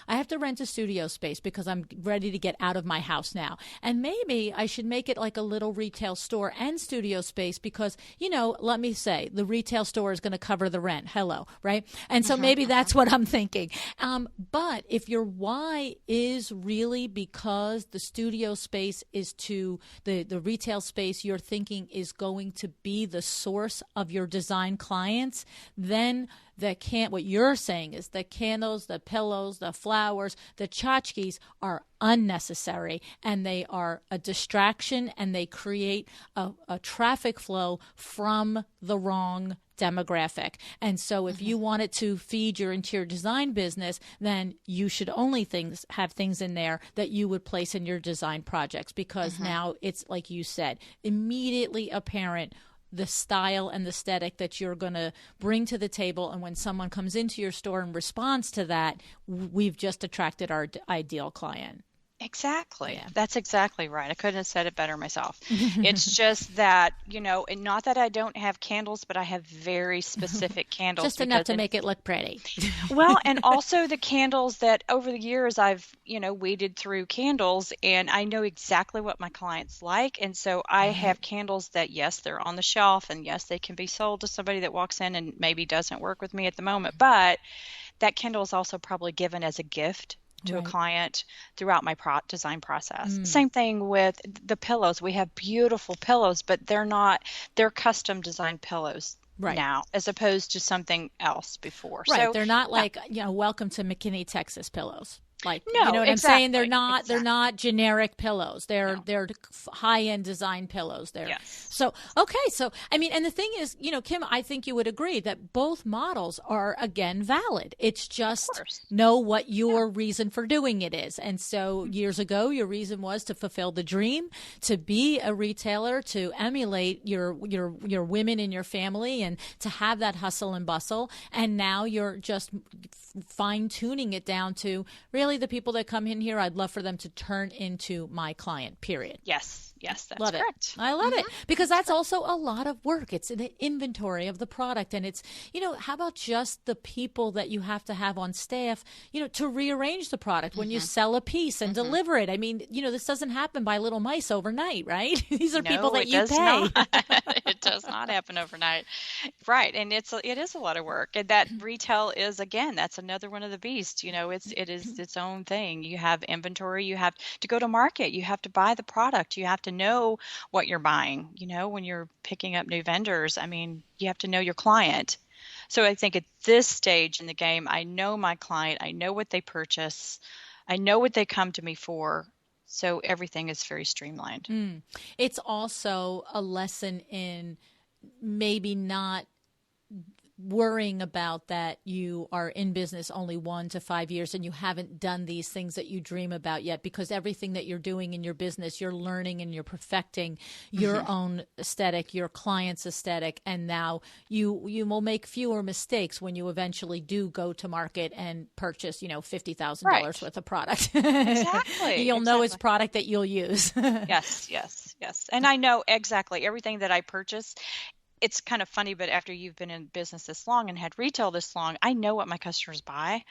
I have to rent a studio space because I'm ready to get out of my house now, and maybe I should make it like a little retail store and studio space because, let me say, the retail store is going to cover the rent. Hello, right? And so maybe that's what I'm thinking. But if your why is really because the studio space is to the retail space you're thinking is going to be the source of your design clients, then what you're saying is the candles, the pillows, the flowers, the tchotchkes are unnecessary, and they are a distraction, and they create a traffic flow from the wrong demographic. And so if you wanted to feed your interior design business, then you should only have things in there that you would place in your design projects, because now it's, like you said, immediately apparent the style and the aesthetic that you're going to bring to the table. And when someone comes into your store and responds to that, we've just attracted our ideal client. Exactly. Yeah. That's exactly right. I couldn't have said it better myself. It's just that, and not that I don't have candles, but I have very specific candles. Just enough to make it look pretty. Well, and also the candles that over the years I've, weeded through candles, and I know exactly what my clients like. And so I have candles that, yes, they're on the shelf, and yes, they can be sold to somebody that walks in and maybe doesn't work with me at the moment. But that candle is also probably given as a gift. to a Right. client throughout my design process. Same thing with the pillows. We have beautiful pillows, but they're custom designed pillows Right. now as opposed to something else before. Right. So, They're not yeah, like, welcome to McKinney, Texas pillows. Like, you know no, what I'm saying? exactly. They're Exactly. not generic pillows. No. They're high-end design pillows. Yes. So okay. So I mean, and the thing is, Kim, I think you would agree that both models are again valid. It's Of just course. know what Yeah. your reason for doing it is. And so years ago, your reason was to fulfill the dream, to be a retailer, to emulate your women in your family, and to have that hustle and bustle. And now you're just fine tuning it down to really the people that come in here. I'd love for them to turn into my client. Period. Yes. Yes, that's Love it. correct. I love it because that's also a lot of work. It's an inventory of the product. And it's, how about just the people that you have to have on staff, to rearrange the product when you sell a piece and deliver it? I mean, this doesn't happen by little mice overnight, right? These are people No, that it you does pay. not. It does not happen overnight. Right. And it is a lot of work. And that retail is, again, that's another one of the beasts. It is its own thing. You have inventory, you have to go to market, you have to buy the product, you have to know what you're buying. When you're picking up new vendors, I mean, you have to know your client. So I think at this stage in the game, I know my client, I know what they purchase, I know what they come to me for. So everything is very streamlined. It's also a lesson in maybe not worrying about that you are in business only 1 to 5 years and you haven't done these things that you dream about yet, because everything that you're doing in your business, you're learning and you're perfecting your own aesthetic, your client's aesthetic, and now you will make fewer mistakes when you eventually do go to market and purchase, $50,000 Right. worth of product. Exactly. You'll know it's Exactly. product that you'll use. Yes, yes, yes. And I know exactly everything that I purchase. It's kind of funny, but after you've been in business this long and had retail this long, I know what my customers buy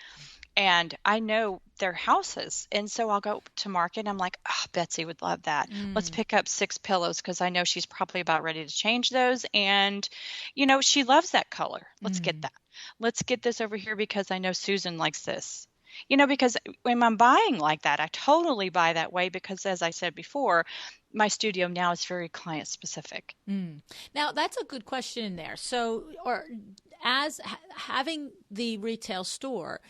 and I know their houses. And so I'll go to market and I'm like, oh, Betsy would love that. Let's pick up 6 pillows because I know she's probably about ready to change those. And, she loves that color. Let's get that. Let's get this over here because I know Susan likes this. Because when I'm buying like that, I totally buy that way because, as I said before, my studio now is very client specific. Now, that's a good question in there. So, or as having the retail store,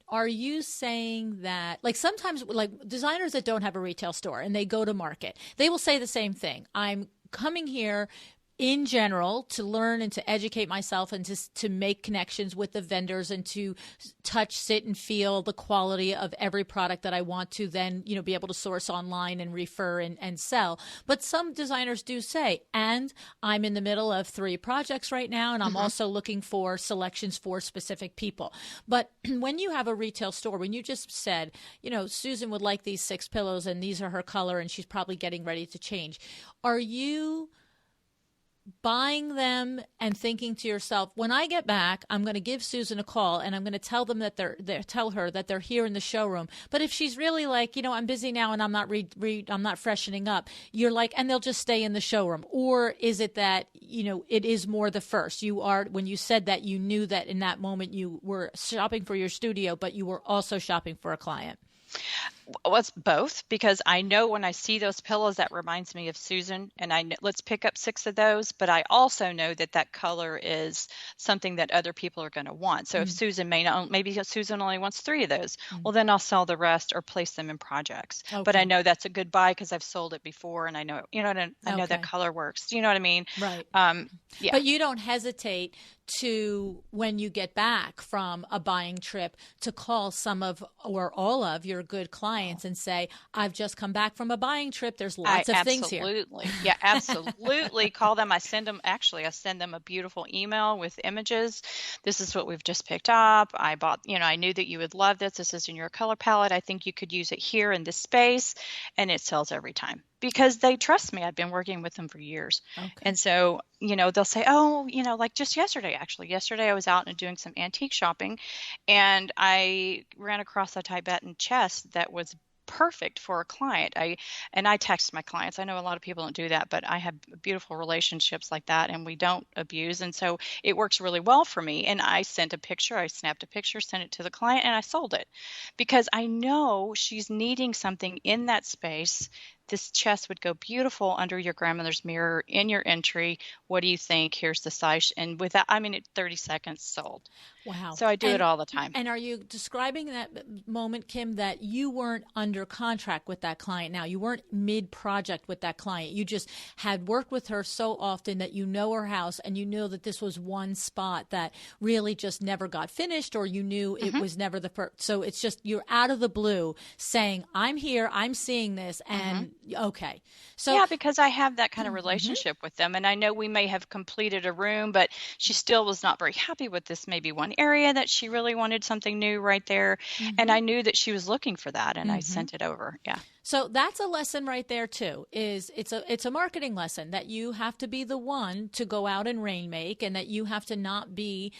are you saying that, like, sometimes, like, designers that don't have a retail store and they go to market, they will say the same thing. I'm coming here in general to learn and to educate myself and to make connections with the vendors and to touch, sit, and feel the quality of every product that I want to then, be able to source online and refer and sell. But some designers do say, and I'm in the middle of 3 projects right now, and I'm also looking for selections for specific people. But when you have a retail store, when you just said, Susan would like these 6 pillows and these are her color and she's probably getting ready to change, are you buying them and thinking to yourself, when I get back, I'm going to give Susan a call and I'm going to tell them that tell her that they're here in the showroom. But if she's really like, I'm busy now and I'm not I'm not freshening up, you're like, and they'll just stay in the showroom? Or is it that, it is more the first? When you said that, you knew that in that moment you were shopping for your studio, but you were also shopping for a client? Well, it's both, because I know when I see those pillows, that reminds me of Susan, and let's pick up 6 of those. But I also know that color is something that other people are going to want. So if Susan maybe Susan only wants 3 of those, well, then I'll sell the rest or place them in projects. Okay. But I know that's a good buy because I've sold it before, and I know, I know that Okay. color works. Do you know what I mean? Right. Yeah. But you don't hesitate to, when you get back from a buying trip, to call some of or all of your good clients and say, I've just come back from a buying trip. There's lots of things here. Absolutely. Yeah, absolutely. Call them. I send them a beautiful email with images. This is what we've just picked up. I bought, I knew that you would love this. This is in your color palette. I think you could use it here in this space. And it sells every time because they trust me. I've been working with them for years. Okay. And so, they'll say, oh, like just yesterday, actually. Yesterday I was out and doing some antique shopping and I ran across a Tibetan chest that was perfect for a client. I text my clients. I know a lot of people don't do that, but I have beautiful relationships like that, and we don't abuse. And so it works really well for me. And I snapped a picture, sent it to the client, and I sold it because I know she's needing something in that space. This chest would go beautiful under your grandmother's mirror in your entry. What do you think? Here's the size. And with that, 30 seconds sold. Wow. So I do it all the time. And are you describing that moment, Kim, that you weren't under contract with that client now? You weren't mid-project with that client. You just had worked with her so often that you know her house and you know that this was one spot that really just never got finished, or you knew it was never so it's just you're out of the blue saying, I'm here, I'm seeing this, and okay. So yeah, because I have that kind of relationship with them, and I know we may have completed a room, but she still was not very happy with this maybe one area that she really wanted something new right there. And I knew that she was looking for that, and I sent it over. Yeah. So that's a lesson right there too. It's a marketing lesson that you have to be the one to go out and rainmake, and that you have to not be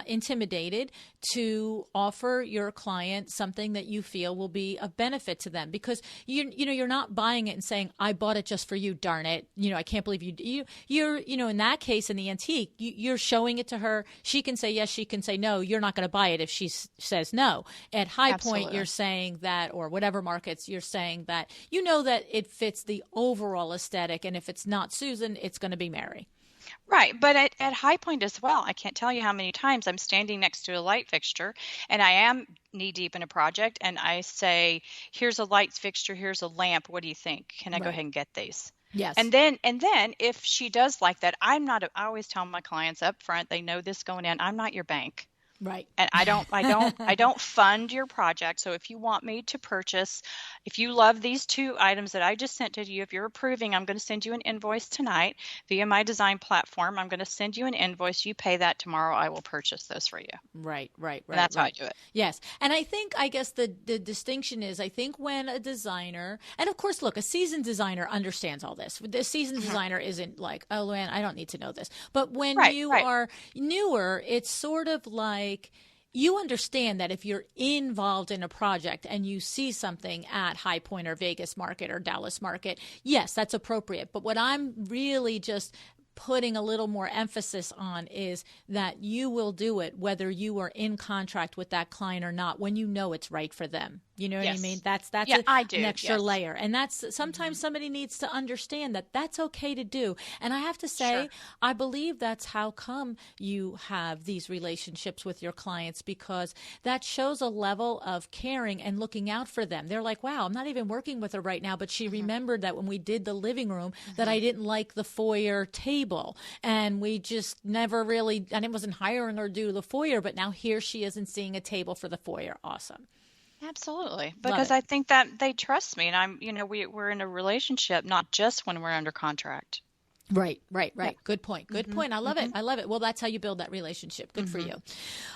intimidated to offer your client something that you feel will be of benefit to them, because you're not buying it and saying, I bought it just for you, darn it. I can't believe you're in that case in the antique, you're showing it to her. She can say yes, she can say no. You're not going to buy it if she says no. At High Point, you're saying that, or whatever markets, you're saying that that it fits the overall aesthetic, and if it's not Susan, it's going to be Mary. Right. But at High Point as well, I can't tell you how many times I'm standing next to a light fixture and I am knee deep in a project, and I say, here's a light fixture, here's a lamp. What do you think? Can I go ahead and get these? Yes. And then if she does like that, I always tell my clients up front, they know this going in, I'm not your bank. Right. And I don't fund your project. So if you want me to purchase, if you love these two items that I just sent to you, if you're approving, I'm going to send you an invoice tonight via my design platform. I'm going to send you an invoice. You pay that tomorrow. I will purchase those for you. Right. And that's how I do it. Yes. And I guess the distinction is, I think when a designer, and of course, look, a seasoned designer understands all this. The seasoned designer isn't like, oh, Luann, I don't need to know this. But when you are newer, it's sort of like, you understand that if you're involved in a project and you see something at High Point or Vegas Market or Dallas Market, yes, that's appropriate. But what I'm really just putting a little more emphasis on is that you will do it whether you are in contract with that client or not, when you know it's right for them. You know what I mean? That's an extra layer. And that's sometimes somebody needs to understand that that's okay to do. And I have to say, I believe that's how come you have these relationships with your clients, because that shows a level of caring and looking out for them. They're like, wow, I'm not even working with her right now, but she remembered that when we did the living room that I didn't like the foyer table, and we just never really, and it wasn't hiring her to do the foyer, but now here she is and seeing a table for the foyer. Awesome. Absolutely. Because I think that they trust me, and we're in a relationship, not just when we're under contract. Right. Yep. Good point. I love it. Well, that's how you build that relationship. Good for you.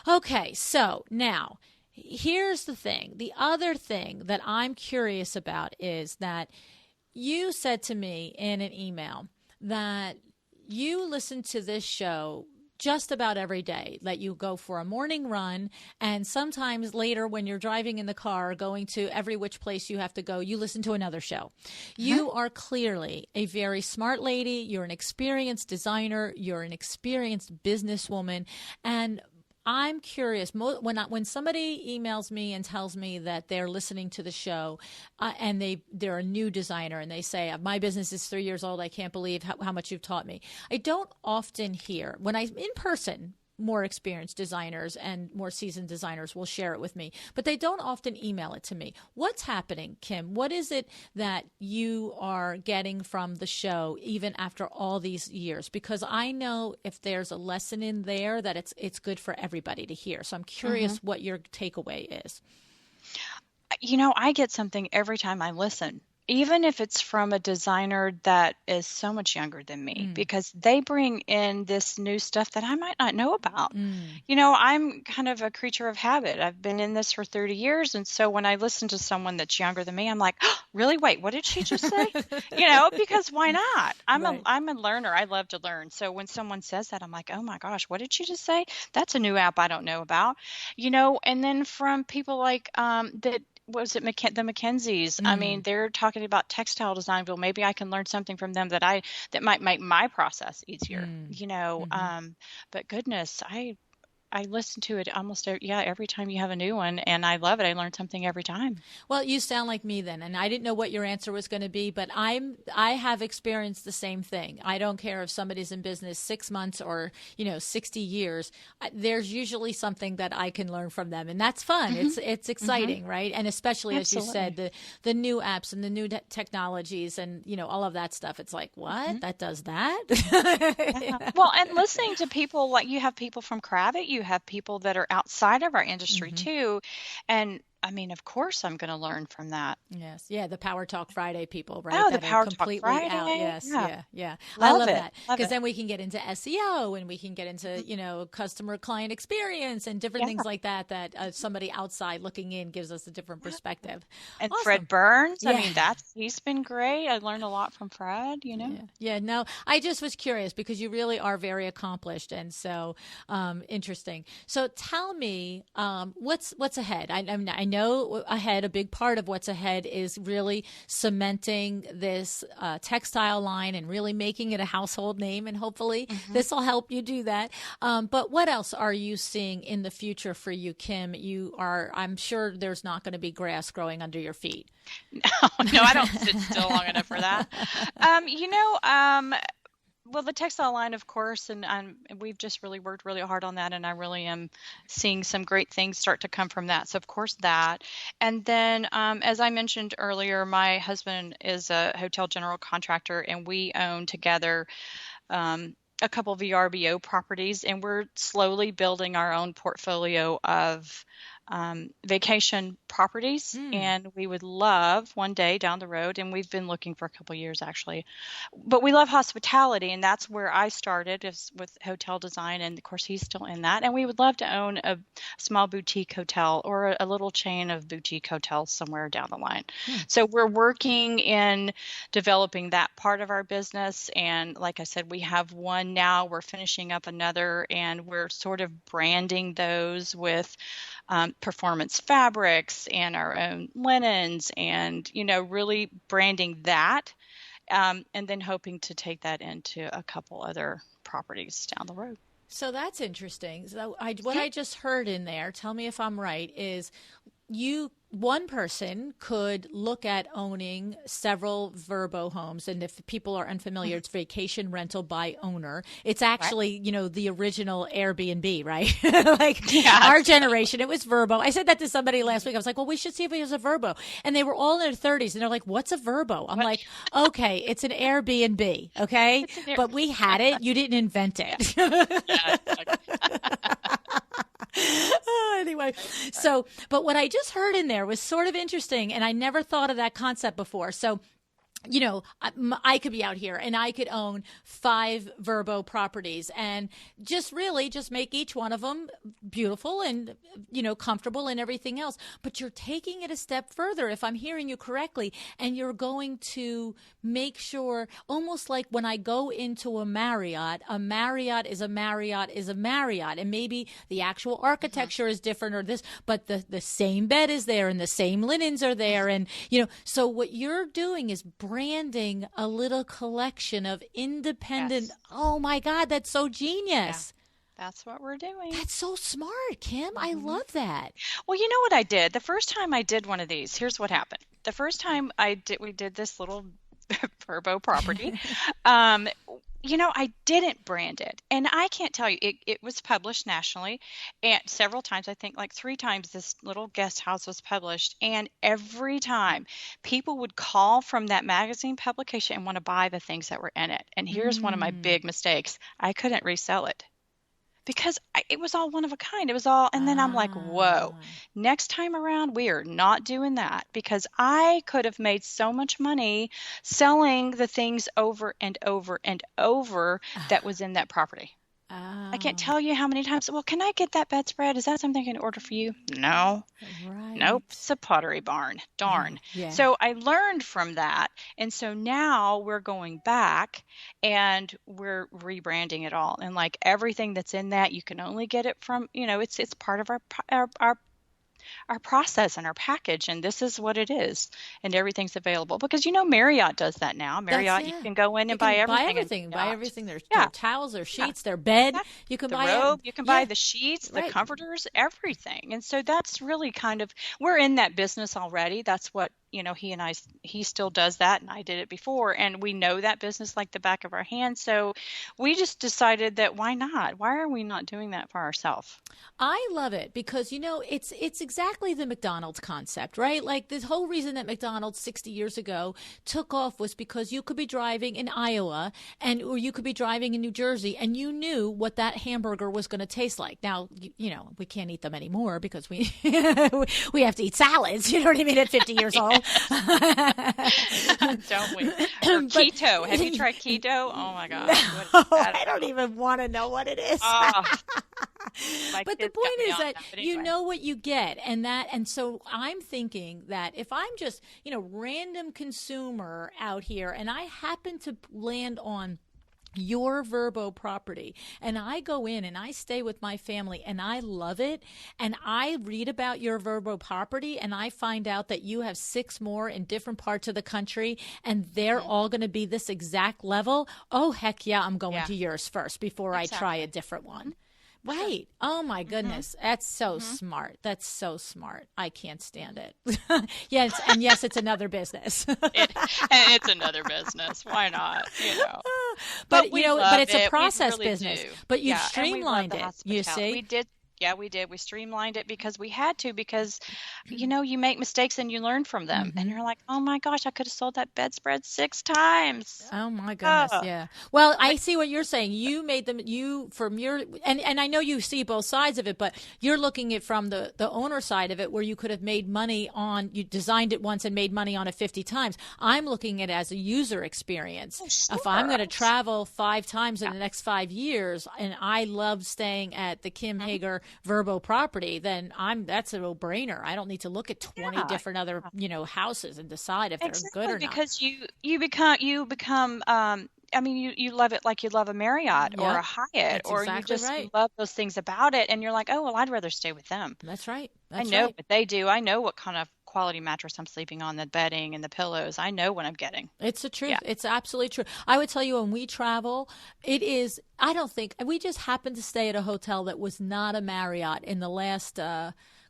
Okay. So now here's the thing. The other thing that I'm curious about is that you said to me in an email that you listen to this show just about every day, that you go for a morning run, and sometimes later when you're driving in the car going to every which place you have to go, you listen to another show. You are clearly a very smart lady. You're an experienced designer. You're an experienced businesswoman. And I'm curious, when somebody emails me and tells me that they're listening to the show and they're a new designer and they say, my business is 3 years old, I can't believe how much you've taught me. I don't often hear, when I'm in person, more experienced designers and more seasoned designers will share it with me, but they don't often email it to me. What's happening, Kim? What is it that you are getting from the show even after all these years? Because I know if there's a lesson in there that it's good for everybody to hear. So I'm curious what your takeaway is. I get something every time I listen. Even if it's from a designer that is so much younger than me, because they bring in this new stuff that I might not know about. I'm kind of a creature of habit. I've been in this for 30 years. And so when I listen to someone that's younger than me, I'm like, oh, really? Wait, what did she just say? Because why not? I'm a learner. I love to learn. So when someone says that, I'm like, oh my gosh, what did she just say? That's a new app I don't know about, and then from people like that what was it, the Mackenzies? I mean, Mm, they're talking about textile design. Well, maybe I can learn something from them that might make my process easier, mm, you know. mm-hmm. But goodness, I listen to it almost every time you have a new one, and I love it. I learn something every time. Well, you sound like me then, and I didn't know what your answer was going to be, but I have experienced the same thing. I don't care if somebody's in business 6 months or 60 years. There's usually something that I can learn from them, and that's fun. Hmm. It's Hmm. exciting, right? And especially as you said, Absolutely. the new apps and the new technologies and all of that stuff. It's like Hmm. what that does that. Yeah. Well, and listening to people, like you have people from Cravat, you have people that are outside of our industry Hmm. too. And I mean, of course, I'm going to learn from that. Yes. Yeah. The Power Talk Friday people, right? Oh, the That are Power Talk completely out. Friday. Yes. Yeah. Yeah. Yeah. I Love love it. that Love because it. then we can get into SEO and we can get into, Mhm. customer client experience and different Yeah. things like that, that somebody outside looking in gives us a different Yeah. perspective. And Fred Awesome. Burns, I Yeah. mean, he's been great. I learned a lot from Fred, you know. Yeah. Yeah. No, I just was curious because you really are very accomplished and so interesting. So tell me, what's ahead? I know ahead, a big part of what's ahead is really cementing this textile line and really making it a household name. And hopefully Hmm. this will help you do that. But what else are you seeing in the future for you, Kim? I'm sure there's not going to be grass growing under your feet. No, no, I don't sit still long enough for that. You know, well, the textile line, of course, and we've just really worked really hard on that, and I really am seeing some great things start to come from that. So, of course, that. And then, as I mentioned earlier, my husband is a hotel general contractor, and we own together a couple of VRBO properties, and we're slowly building our own portfolio of vacation properties. Hmm. And we would love one day down the road, and we've been looking for a couple of years actually, but we love hospitality, and that's where I started is with hotel design. And of course, he's still in that. And we would love to own a small boutique hotel or a little chain of boutique hotels somewhere down the line. Hmm. So we're working in developing that part of our business. And like I said, we have one now, we're finishing up another, and we're sort of branding those with performance fabrics and our own linens, and really branding that, and then hoping to take that into a couple other properties down the road. So that's interesting. So what Mhm. I just heard in there, tell me if I'm right, is one person could look at owning several Verbo homes, and if people are unfamiliar, it's vacation rental by owner. It's Right? actually the original Airbnb, right? Like Yeah, our generation, it was Verbo. I said that to somebody last week. I was like, well, we should see if he has a Verbo, and they were all in their 30s, and they're like, what's a Verbo? I'm what? like, okay, it's an Airbnb, okay, It's an air. but we had it, you didn't invent Yeah, it. yeah, exactly. Anyway, Right. so, but what I just heard in there was sort of interesting, and I never thought of that concept before. So, I could be out here and I could own 5 Verbo properties and just make each one of them beautiful and, comfortable and everything else. But you're taking it a step further, if I'm hearing you correctly, and you're going to make sure, almost like when I go into a Marriott is a Marriott is a Marriott. And maybe the actual Mhm. architecture is different or this, but the same bed is there and the same linens are there. And, so what you're doing is branding a little collection of independent. Yes. Oh my God, that's so Yeah, genius. that's what we're doing. That's so smart, Kim. I Hmm. love that. Well, you know what I did? The first time I did one of these, here's what happened. The first time we did this little Verbo property. Um, I didn't brand it. And I can't tell you, it was published nationally and several times, I think like 3 times this little guest house was published. And every time people would call from that magazine publication and want to buy the things that were in it. And here's one of my Mm. big mistakes. I couldn't resell it because it was all one of a kind. It was all, and then I'm like, whoa, Ah. next time around, we are not doing that because I could have made so much money selling the things over and over and over that was in that property. I can't Oh, tell you how many times, well, can I get that bedspread? Is that something I can order for you? No. Nope, right. it's a pottery barn. Yeah. Darn. Yeah. So I learned from that. And so now we're going back and we're rebranding it all. And like everything that's in that, you can only get it from, it's part of our our process and our package, and this is what it is, and everything's available. Because Marriott does that now. Marriott, you can go in and buy everything. Buy everything. Their towels, their sheets, their bed. You can the buy robe. You can buy the sheets, the comforters, everything. And so that's really kind of, we're in that business already. That's what he still does that, and I did it before, and we know that business like the back of our hand. So we just decided that why not? Why are we not doing that for ourselves? I love it because it's exactly the McDonald's concept, right? Like the whole reason that McDonald's 60 years ago took off was because you could be driving in Iowa or you could be driving in New Jersey, and you knew what that hamburger was going to taste like. Now, we can't eat them anymore because we we have to eat salads. You know what I mean? At 50 years old. Don't we? Or keto. Have you tried keto? Oh my gosh. No, I don't even want to know what it is. But the point is that anyway, you know what you get, and so I'm thinking that if I'm just random consumer out here and I happen to land on your Vrbo property and I go in and I stay with my family and I love it, and I read about your Vrbo property and I find out that you have 6 more in different parts of the country and they're all going to be this exact level, oh heck yeah, I'm going to yours first before I try a different one. Right. Oh my goodness. That's so smart. That's so smart. I can't stand it. Yes. And yes, it's another business. It's another business. Why not? But it's a process really business, do. but you've streamlined it. You see? We did. Yeah, we did. We streamlined it because we had to, because, you make mistakes and you learn from them. And you're like, oh my gosh, I could have sold that bedspread 6 times. Oh my goodness. Yeah. Well, I see what you're saying. You made them, from your, and I know you see both sides of it, but you're looking at from the owner side of it, where you could have made money on, you designed it once and made money on it 50 times. I'm looking at it as a user experience. Oh, sure. If I'm going to travel 5 times in the next 5 years, and I love staying at the Kim Hoegger Vrbo property, then that's a no-brainer. I don't need to look at 20 different other houses and decide if they're good or not. Because you become you love it like you love a Marriott or a Hyatt, or exactly you just love those things about it, and you're like, oh well, I'd rather stay with them. That's right. I know what they do. I know what kind of quality mattress I'm sleeping on, the bedding and the pillows. I know what I'm getting. It's the truth. Yeah. It's absolutely true. I would tell you, when we travel, I don't think, we just happened to stay at a hotel that was not a Marriott in the last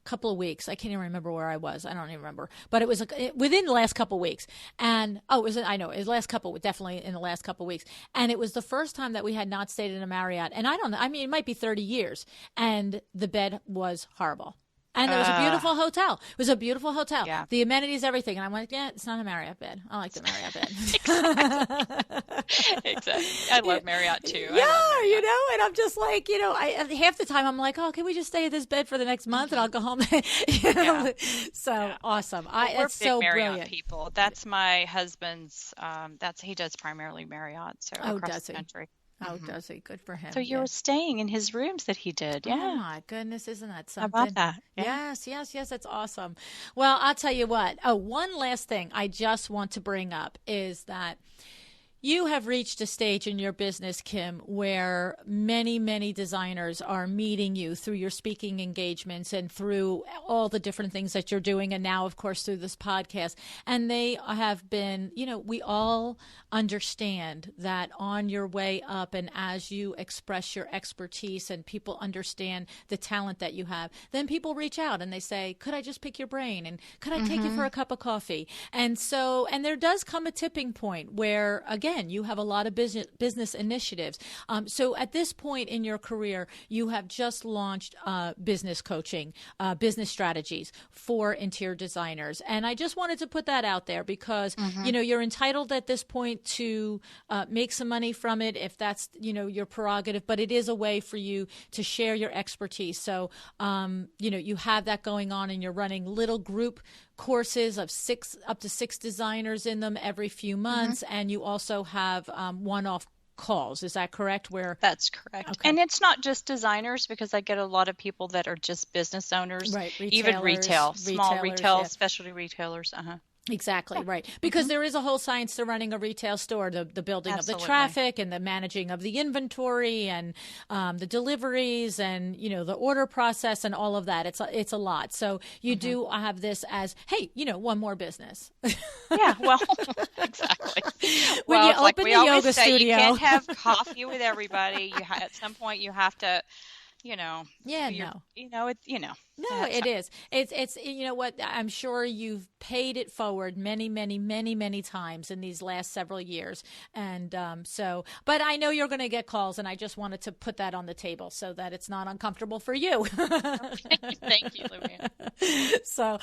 couple of weeks. I can't even remember where I was. I don't even remember. But it was within the last couple of weeks. And definitely in the last couple of weeks. And it was the first time that we had not stayed in a Marriott. And I don't know, it might be 30 years. And the bed was horrible. And it was a beautiful hotel. It was a beautiful hotel. Yeah. The amenities, everything. And I'm like, yeah, it's not a Marriott bed. I like the Marriott bed. Exactly. I love Marriott too. Yeah, and I'm just like, half the time I'm like, oh, can we just stay at this bed for the next month and I'll go home? Awesome. We're so big Marriott brilliant. People. That's my husband's. He does primarily Marriott, so across the country. Oh, does he? Good for him. So you were staying in his rooms that he did. Yeah. Oh, my goodness. Isn't that something? How about that? Yeah. Yes. That's awesome. Well, I'll tell you what. Oh, one last thing I just want to bring up is that you have reached a stage in your business, Kim, where many, many designers are meeting you through your speaking engagements and through all the different things that you're doing, and now, of course, through this podcast. And they have been, we all understand that on your way up, and as you express your expertise and people understand the talent that you have, then people reach out and they say, could I just pick your brain? And could I take you for a cup of coffee? And there does come a tipping point where, again, you have a lot of business initiatives. So at this point in your career, you have just launched business coaching, business strategies for interior designers. And I just wanted to put that out there because, you're entitled at this point to make some money from it if that's, your prerogative. But it is a way for you to share your expertise. So, you have that going on, and you're running little group courses of up to 6 designers in them every few months, and you also have one-off calls. Is that correct? That's correct. Okay. And it's not just designers, because I get a lot of people that are just business owners, right? Even retail, small retail, specialty retailers. Exactly, right. Because there is a whole science to running a retail store, the building of the traffic and the managing of the inventory and the deliveries and, the order process and all of that. It's a lot. So you do have this as, hey, one more business. Yeah, well, exactly. When you open the yoga studio. You can't have coffee with everybody. At some point you have to, No, it is. It's what, I'm sure you've paid it forward many, many, many, many times in these last several years. And but I know you're going to get calls, and I just wanted to put that on the table so that it's not uncomfortable for you. Thank you, Luann. So,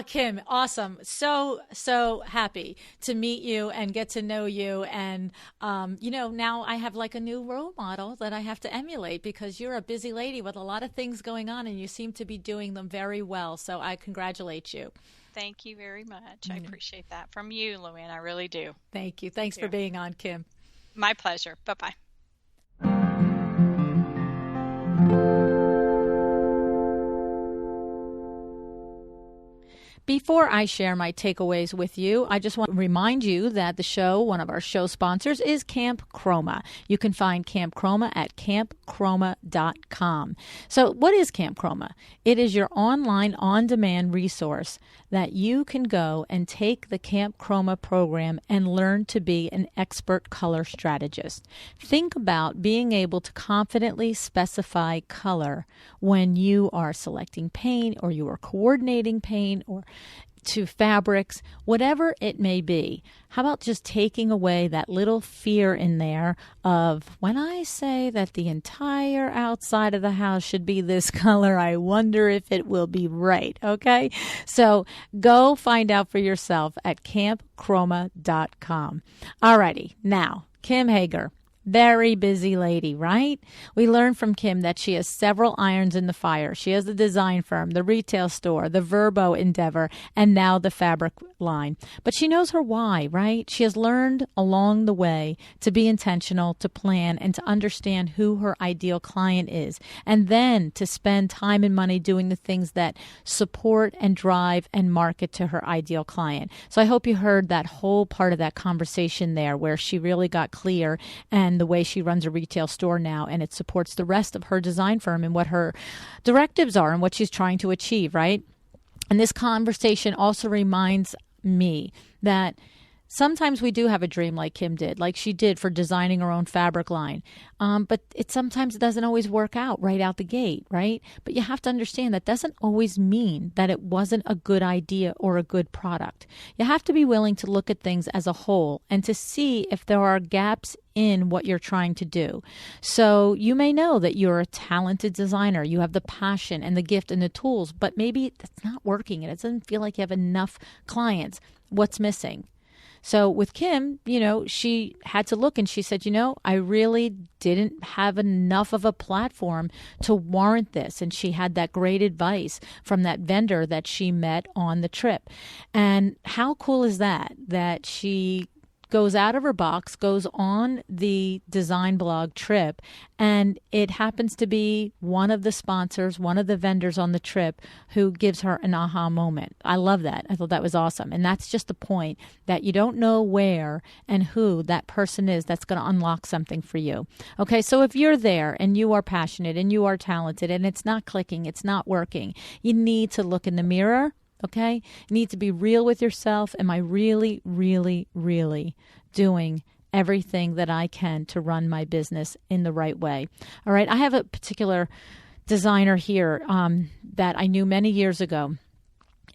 Kim, awesome. So happy to meet you and get to know you. And, now I have like a new role model that I have to emulate, because you're a busy lady with a lot of things going on, and you seem to be doing them very well. So I congratulate you. Thank you very much. I appreciate that from you, Luann. I really do. Thank you. Thanks for being on, Kim. My pleasure. Bye-bye. Before I share my takeaways with you, I just want to remind you that the show, one of our show sponsors, is Camp Chroma. You can find Camp Chroma at campchroma.com. So what is Camp Chroma? It is your online, on-demand resource that you can go and take the Camp Chroma program and learn to be an expert color strategist. Think about being able to confidently specify color when you are selecting paint, or you are coordinating paint, or to fabrics, whatever it may be. How about just taking away that little fear in there of, when I say that the entire outside of the house should be this color, I wonder if it will be right, okay? So go find out for yourself at campchroma.com. Alrighty, now, Kim Hoegger. Very busy lady, right? We learned from Kim that she has several irons in the fire. She has the design firm, the retail store, the Verbo endeavor, and now the fabric line. But she knows her why, right? She has learned along the way to be intentional, to plan, and to understand who her ideal client is, and then to spend time and money doing the things that support and drive and market to her ideal client. So I hope you heard that whole part of that conversation there, where she really got clear and the way she runs a retail store now, and it supports the rest of her design firm and what her directives are and what she's trying to achieve, right? And this conversation also reminds me that sometimes we do have a dream like Kim did, like she did for designing her own fabric line. But it sometimes doesn't always work out right out the gate, right? But you have to understand that doesn't always mean that it wasn't a good idea or a good product. You have to be willing to look at things as a whole and to see if there are gaps in what you're trying to do. So you may know that you're a talented designer. You have the passion and the gift and the tools, but maybe it's not working and it doesn't feel like you have enough clients. What's missing? So with Kim, she had to look and she said, I really didn't have enough of a platform to warrant this. And she had that great advice from that vendor that she met on the trip. And how cool is that? That she goes out of her box, goes on the design blog trip, and it happens to be one of the sponsors, one of the vendors on the trip who gives her an aha moment. I love that. I thought that was awesome. And that's just the point, that you don't know where and who that person is that's going to unlock something for you. Okay, so if you're there and you are passionate and you are talented and it's not clicking, it's not working, you need to look in the mirror. Okay? You need to be real with yourself. Am I really, really, really doing everything that I can to run my business in the right way? All right. I have a particular designer here that I knew many years ago.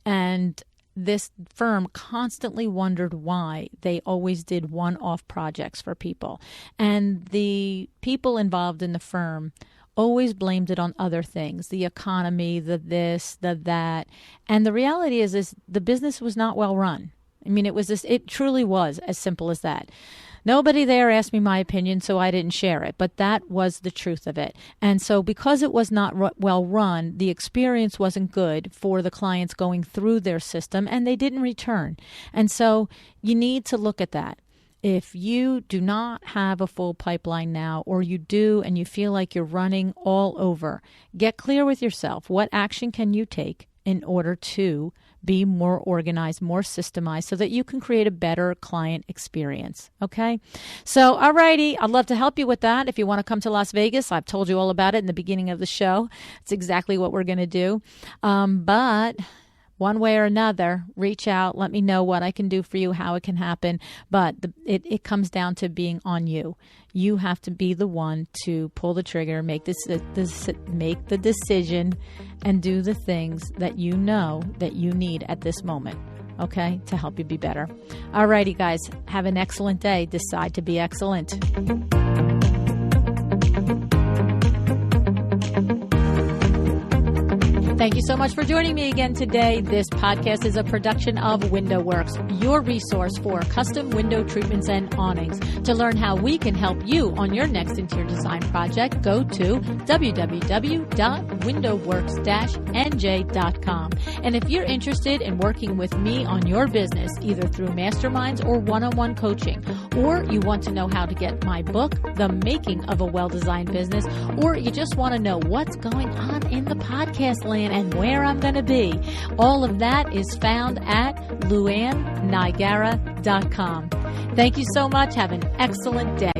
And this firm constantly wondered why they always did one-off projects for people. And the people involved in the firm always blamed it on other things, the economy, the this, the that. And the reality is the business was not well run. I mean, it truly was as simple as that. Nobody there asked me my opinion, so I didn't share it. But that was the truth of it. And so because it was not well run, the experience wasn't good for the clients going through their system, and they didn't return. And so you need to look at that. If you do not have a full pipeline now, or you do and you feel like you're running all over, get clear with yourself. What action can you take in order to be more organized, more systemized, so that you can create a better client experience. Okay? So, all righty. I'd love to help you with that. If you want to come to Las Vegas, I've told you all about it in the beginning of the show. It's exactly what we're going to do. But one way or another, reach out, let me know what I can do for you, how it can happen. But it comes down to being on you. You have to be the one to pull the trigger, make the decision, and do the things that you know that you need at this moment, okay, to help you be better. All righty, guys, have an excellent day. Decide to be excellent. Thank you so much for joining me again today. This podcast is a production of WindowWorks, your resource for custom window treatments and awnings. To learn how we can help you on your next interior design project, go to www.windowworks-nj.com. And if you're interested in working with me on your business, either through masterminds or one-on-one coaching, or you want to know how to get my book, The Making of a Well-Designed Business, or you just want to know what's going on in the podcast land and where I'm going to be, all of that is found at luannigara.com. Thank you so much. Have an excellent day.